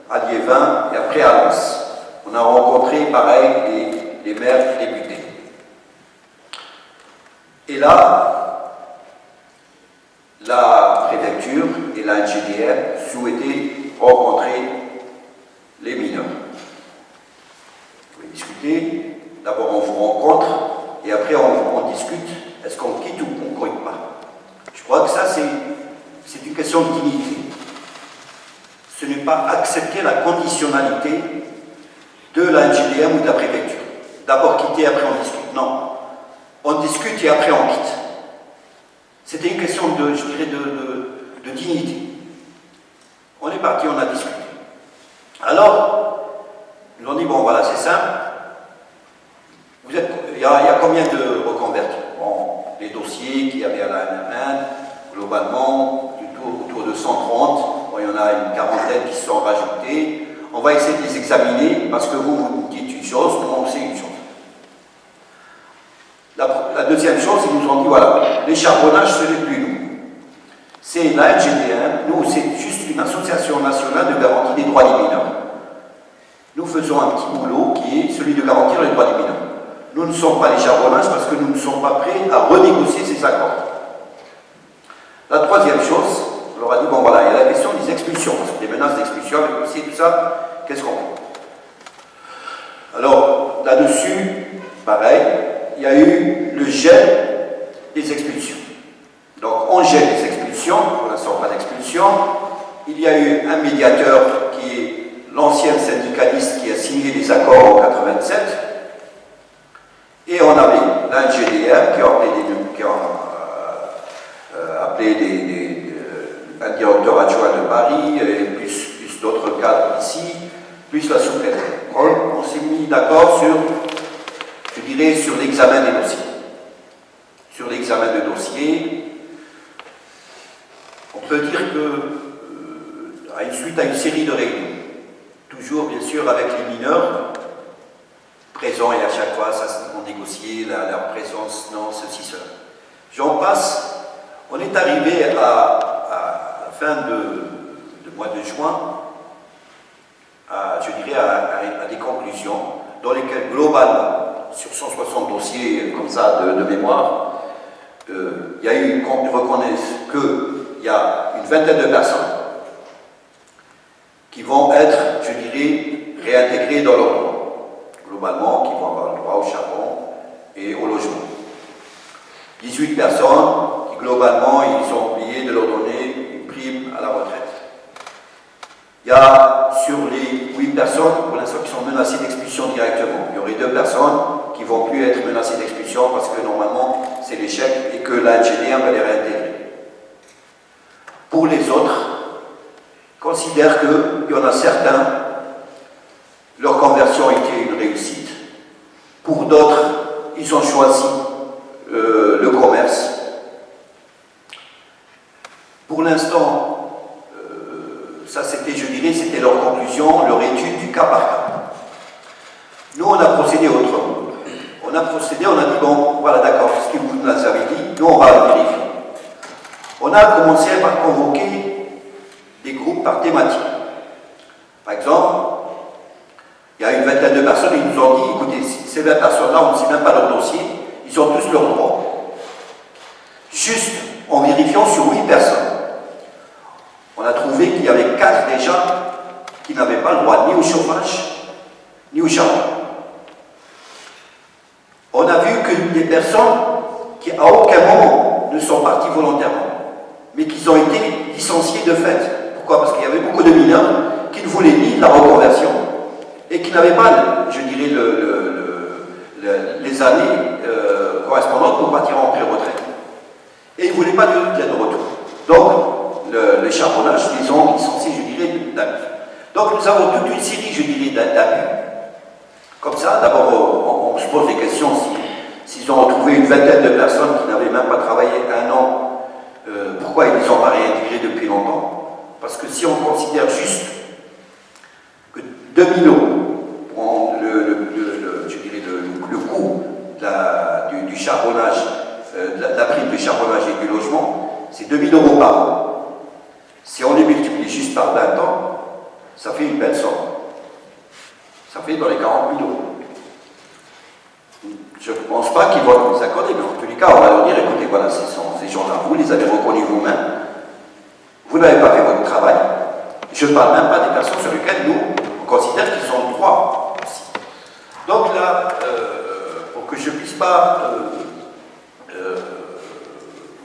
à Liévin et après à Lens. On a rencontré, pareil, les maires députés. Et là, la préfecture et la NGDM souhaitaient rencontrer les mineurs. Vous pouvez discuter, d'abord on vous rencontre, et après on discute, est-ce qu'on quitte ou on ne quitte pas. Je crois que ça c'est une question de dignité. Ce n'est pas accepter la conditionnalité de la NGDM ou de la préfecture. D'abord quitter, après on discute. Non. On discute et après on quitte. C'était une question de, je dirais, de dignité. On est parti, on a discuté. Alors, ils ont dit, bon voilà, c'est simple. Il y a combien de reconvertis? Bon, les dossiers qu'il y avait à la main, globalement, autour de 130. Bon, il y en a une quarantaine qui se sont rajoutés. On va essayer de les examiner parce que vous nous dites une chose, nous on sait une chose. La deuxième chose, ils nous ont dit voilà, les charbonnages, ce n'est plus nous. C'est la NGDM, nous c'est juste une association nationale de garantie des droits des mineurs. Nous faisons un petit boulot qui est celui de garantir les droits des mineurs. Nous ne sommes pas les charbonnages parce que nous ne sommes pas prêts à renégocier ces accords. La troisième chose, on leur a dit bon voilà, il y a la question des expulsions, parce que des menaces d'expulsion, avec aussi tout ça, qu'est-ce qu'on fait? Alors là-dessus, pareil, il y a eu le gel des expulsions. Donc on gèle les expulsions, pour l'instant pas d'expulsion. Il y a eu un médiateur qui est l'ancien syndicaliste qui a signé des accords en 87. Et on avait la NGDM qui a appelé un directeur adjoint de Paris, et plus d'autres cadres ici, plus la sous-préfète. On s'est mis d'accord sur, je dirais, sur l'examen des dossiers. Sur l'examen de dossiers, on peut dire que, suite à une série de réunions, toujours bien sûr avec les mineurs, présents et à chaque fois, on négociait leur présence, non, ceci, cela. J'en passe, on est arrivé à la fin de mois de juin, je dirais à des conclusions dans lesquelles globalement, sur 160 dossiers comme ça de mémoire, il y a eu, ils reconnaissent qu'il y a une vingtaine de personnes qui vont être, je dirais, réintégrées dans leur droit. Globalement, qui vont avoir le droit au charbon et au logement. 18 personnes qui, globalement, ils ont oublié de leur donner une prime à la retraite. Il y a, sur les 8 personnes, pour l'instant, qui sont menacées d'expulsion directement. Il y aurait 2 personnes qui ne vont plus être menacées d'expulsion parce que, normalement, c'est l'échec et que la NGDM va les réintégrer. Pour les autres, considère qu'il y en a certains, leur conversion a été une réussite. Pour d'autres, ils ont choisi le commerce. Pour l'instant, ça c'était, je dirais, c'était leur conclusion, leur étude du cas par cas. Nous, on a procédé autrement. On a dit, bon, voilà, d'accord, ce que vous nous avez dit, nous, on va le vérifier. On a commencé par convoquer des groupes par thématique. Par exemple, il y a une vingtaine de personnes, ils nous ont dit, écoutez, ces 20 personnes-là, on ne sait même pas leur dossier, ils ont tous leurs droits. Juste en vérifiant sur 8 personnes, on a trouvé qu'il y avait 4 déjà qui n'avaient pas le droit ni au chômage, ni au charbon. On a vu que des personnes qui à aucun moment ne sont parties volontairement, mais qui ont été licenciées de fait. Pourquoi? Parce qu'il y avait beaucoup de mineurs qui ne voulaient ni la reconversion et qui n'avaient pas, je dirais, les années correspondantes pour partir en pré-retraite. Et ils ne voulaient pas de retour. Donc, le charbonnage, ils ont licencié, je dirais, d'abus. Donc, nous avons toute une série, je dirais, d'abus. Comme ça, d'abord, on se pose des questions s'ils ont retrouvé une vingtaine de personnes qui n'avaient même pas travaillé un an, pourquoi ils ne les ont pas réintégrés depuis longtemps? Parce que si on considère juste que 2 000 €, je dirais le coût du charbonnage, la prime du charbonnage et du logement, c'est 2 000 € par an. Si on les multiplie juste par 20 ans, ça fait une belle somme. Ça fait dans les 40 000 €. Je ne pense pas qu'ils vont nous accorder, mais en tous les cas, on va leur dire, écoutez, voilà, ces gens-là, vous les avez reconnus vous-même, vous n'avez pas fait votre travail. Je ne parle même pas des personnes sur lesquelles nous, on considère qu'ils ont le droit aussi. Donc là, pour que je ne puisse pas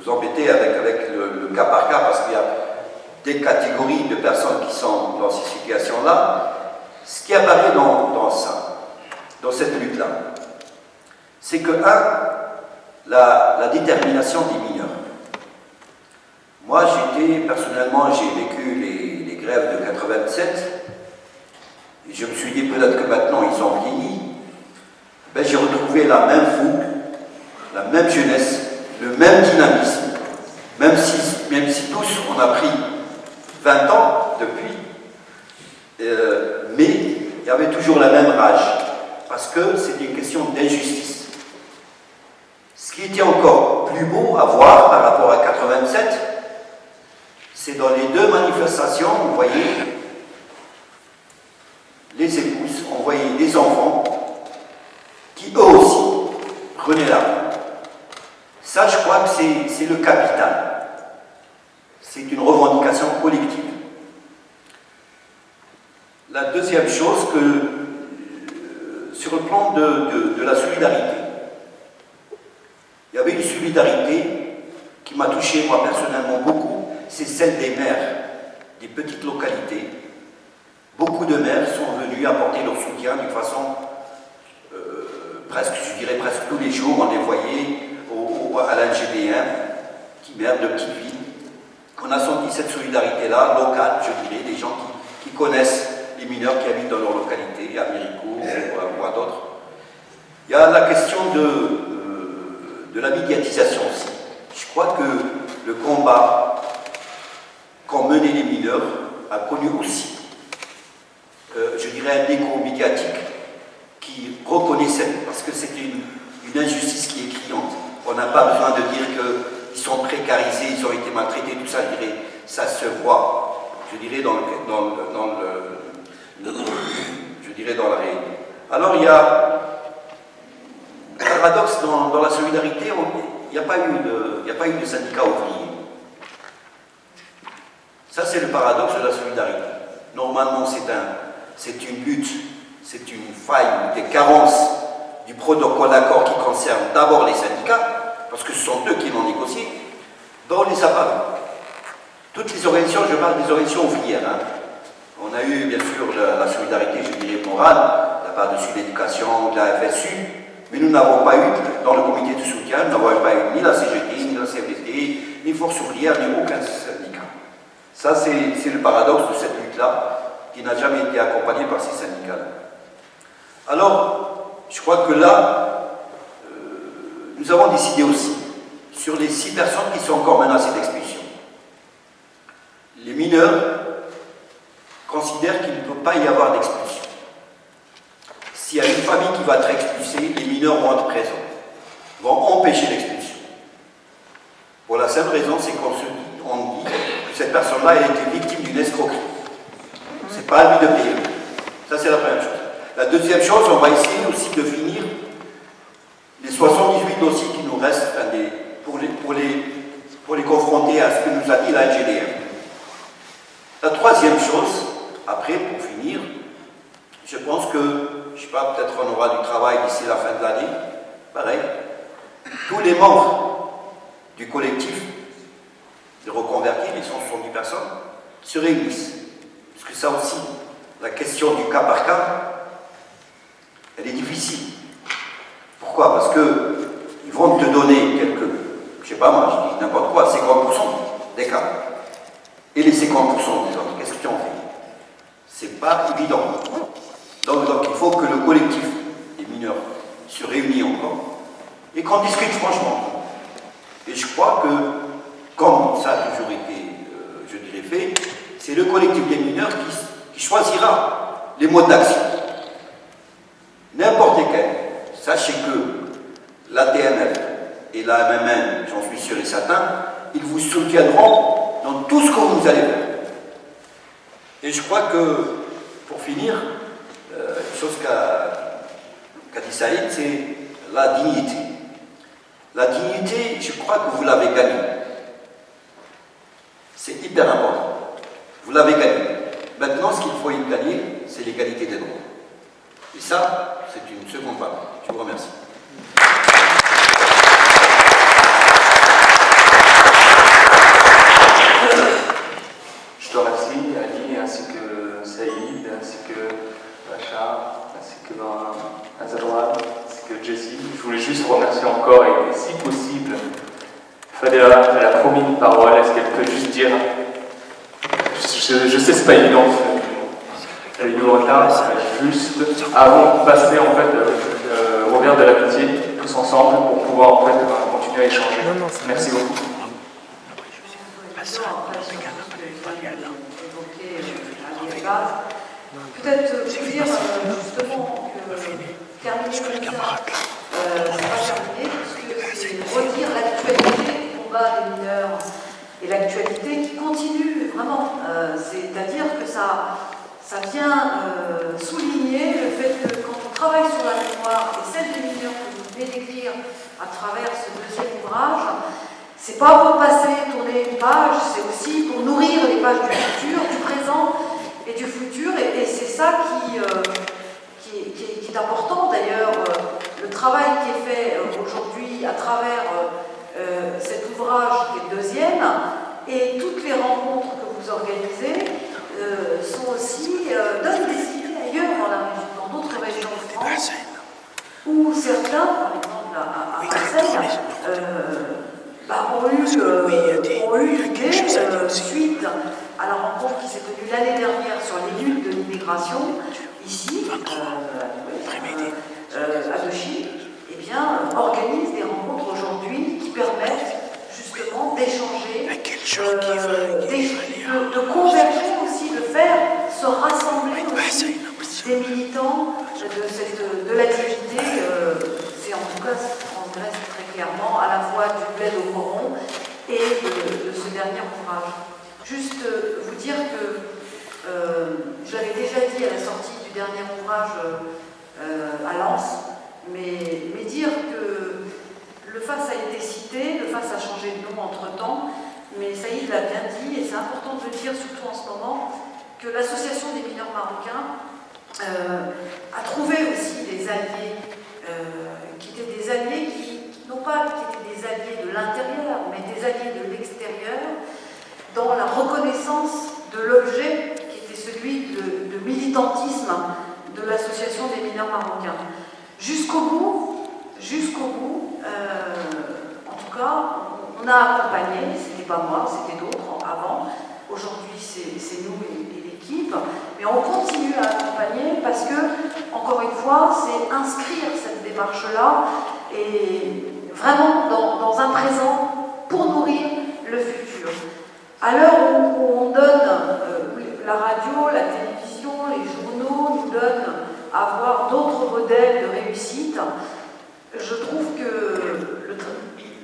vous embêter avec le cas par cas, parce qu'il y a des catégories de personnes qui sont dans ces situations-là, ce qui apparaît dans cette lutte-là, c'est que, la détermination des mineurs. Moi, personnellement, j'ai vécu les grèves de 87, et je me suis dit, peut-être que maintenant, ils ont vieilli. Ben, j'ai retrouvé la même fougue, la même jeunesse, le même dynamisme, même si tous, on a pris 20 ans depuis, mais il y avait toujours la même rage, parce que c'était une question d'injustice. Ce qui était encore plus beau à voir par rapport à 87, c'est dans les deux manifestations, vous voyez les épouses, on voyait les enfants qui eux aussi prenaient la rue. Ça, je crois que c'est le capital. C'est une revendication collective. La deuxième chose, sur le plan de la solidarité, il y avait une solidarité qui m'a touché, moi, personnellement, beaucoup, c'est celle des maires des petites localités. Beaucoup de maires sont venus apporter leur soutien d'une façon, je dirais presque tous les jours, on les voyait à l'NGB1, qui maire de petites villes. On a senti cette solidarité-là, locale, je dirais, des gens qui connaissent les mineurs qui habitent dans leur localité, à Méricourt ou à d'autres. Il y a la question de la médiatisation aussi. Je crois que le combat qu'ont mené les mineurs a connu aussi, je dirais, un écho médiatique qui reconnaît parce que c'est une injustice qui est criante. On n'a pas besoin de dire qu'ils sont précarisés, ils ont été maltraités, tout ça, je dirais, ça se voit, je dirais, dans la réalité. Alors il y a un paradoxe dans la solidarité, il n'y a pas eu de syndicat ouvrier. Ça, c'est le paradoxe de la solidarité. Normalement, c'est une lutte, c'est une faille, des carences du protocole d'accord qui concerne d'abord les syndicats, parce que ce sont eux qui l'ont négocié, dont les appareils. Toutes les organisations, je parle des organisations ouvrières, hein. On a eu, bien sûr, la solidarité, je dirais, morale, de la part de Sud Éducation, de la FSU, mais nous n'avons pas eu, dans le comité de soutien, nous n'avons pas eu ni la CGT, ni la CFDT, ni Force ouvrière, ni aucun syndicat. Ça, c'est le paradoxe de cette lutte-là, qui n'a jamais été accompagnée par ces syndicats-là. Alors, je crois que là, nous avons décidé aussi, sur les 6 personnes qui sont encore menacées d'expulsion, les mineurs considèrent qu'il ne peut pas y avoir d'expulsion. S'il y a une famille qui va être expulsée, les mineurs vont être présents, vont empêcher l'expulsion. Pour la simple raison, c'est qu'on dit que cette personne-là a été victime d'une escroquerie. C'est pas à lui de payer. Ça, c'est la première chose. La deuxième chose, on va essayer aussi de finir les 78 dossiers qui nous restent pour les confronter à ce que nous a dit la NGDM. La troisième chose, après, pour finir, je pense que, je ne sais pas, peut-être on aura du travail d'ici la fin de l'année, pareil, tous les membres du collectif de reconvertis, les 170 personnes, se réunissent. Parce que ça aussi, la question du cas par cas, elle est difficile. Pourquoi? Parce qu'ils vont te donner quelques, je sais pas moi, je dis n'importe quoi, 50% des cas. Et les 50% des autres, qu'est-ce que tu en fais? C'est pas évident. Donc il faut que le collectif des mineurs se réunisse encore et qu'on discute franchement. Et je crois que, comme ça a toujours été, je dirais, fait, c'est le collectif des mineurs qui choisira les modes d'action. N'importe lesquels. Sachez que la TNF et la MMN, j'en suis sûr et certain, ils vous soutiendront dans tout ce que vous allez faire. Et je crois que, pour finir, une chose qu'a dit Saïd, c'est la dignité. La dignité, je crois que vous l'avez gagnée. C'est hyper important. Vous l'avez gagnée. Maintenant, ce qu'il faut y gagner, c'est l'égalité des droits. Et ça, c'est une seconde partie. Je vous remercie. Je te remercie, Ali, ainsi que Saïd, ainsi que Bachar, ainsi que Azadouane, ainsi que Jessie. Je voulais juste remercier encore, et si possible, Fadela, elle a promis une parole. Est-ce qu'elle peut juste dire, je sais c'est pas évident, elle est en retard, juste avant de passer en fait au revers de l'amitié, tous ensemble, pour pouvoir en fait continuer à échanger. Merci beaucoup. Peut-être vous dire justement que terminer comme ça, c'est pas terminé, puisque c'est redire l'actualité du combat des mineurs et l'actualité qui continue vraiment. C'est-à-dire que ça vient souligner le fait que quand on travaille sur la mémoire et celle des mineurs que vous venez d'écrire à travers ce deuxième ouvrage, c'est pas pour passer, tourner une page, c'est aussi pour nourrir les pages du futur, du présent et du futur, et c'est ça qui est important d'ailleurs, le travail qui est fait aujourd'hui à travers cet ouvrage qui est le deuxième, et toutes les rencontres que vous organisez sont aussi, donnent des idées ailleurs dans d'autres régions de France, où certains, par exemple à Marseille, ont eu l'idée, suite à la rencontre qui s'est tenue l'année dernière sur les luttes de l'immigration, ici, à Dochy, eh bien, organise des rencontres aujourd'hui qui permettent justement d'échanger, de converger aussi, de faire se rassembler aussi des militants de la dignité. C'est en tout cas ce qui transgresse très clairement à la fois du bled au coron et de ce dernier ouvrage. Juste vous dire que je l'avais déjà dit à la sortie du dernier ouvrage à Lens, mais dire que le FAS a été cité, le FAS a changé de nom entre-temps, mais Saïd l'a bien dit, et c'est important de le dire surtout en ce moment, que l'association des mineurs marocains a trouvé aussi des alliés qui étaient des alliés non pas qui étaient des alliés de l'intérieur, mais des alliés de l'extérieur, dans la reconnaissance de l'objet qui était celui de militantisme de l'association des mineurs marocains. Jusqu'au bout, en tout cas, on a accompagné, c'était pas moi, c'était d'autres avant, aujourd'hui c'est nous et l'équipe, mais on continue à accompagner parce que, encore une fois, c'est inscrire cette démarche-là et vraiment dans un présent pour nourrir le futur. À l'heure où on donne, la radio, la télévision, les journaux nous donnent à voir d'autres modèles de réussite, je trouve que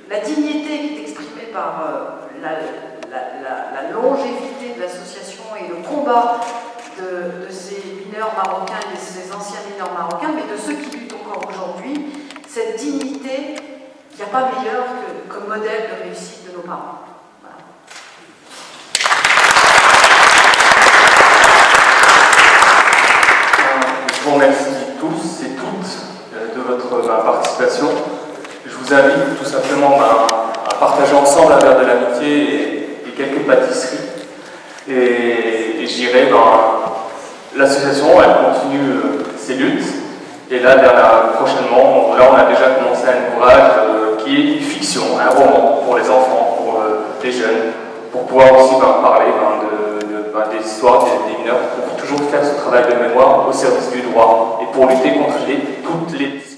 la dignité qui est exprimée par la longévité de l'association et le combat de ces mineurs marocains et de ces anciens mineurs marocains, mais de ceux qui luttent encore aujourd'hui, cette dignité, il n'y a pas meilleur que modèle de réussite de nos parents. Voilà. Je vous remercie tous et toutes de votre participation. Je vous vous invite tout simplement à partager ensemble un verre de l'amitié et quelques pâtisseries. Et je dirais, l'association, elle continue ses luttes. Et là, prochainement, là, on a déjà commencé un ouvrage qui est une fiction, un roman pour les enfants, pour les jeunes, pour pouvoir aussi parler des histoires des mineurs, pour toujours faire ce travail de mémoire au service du droit et pour lutter contre toutes les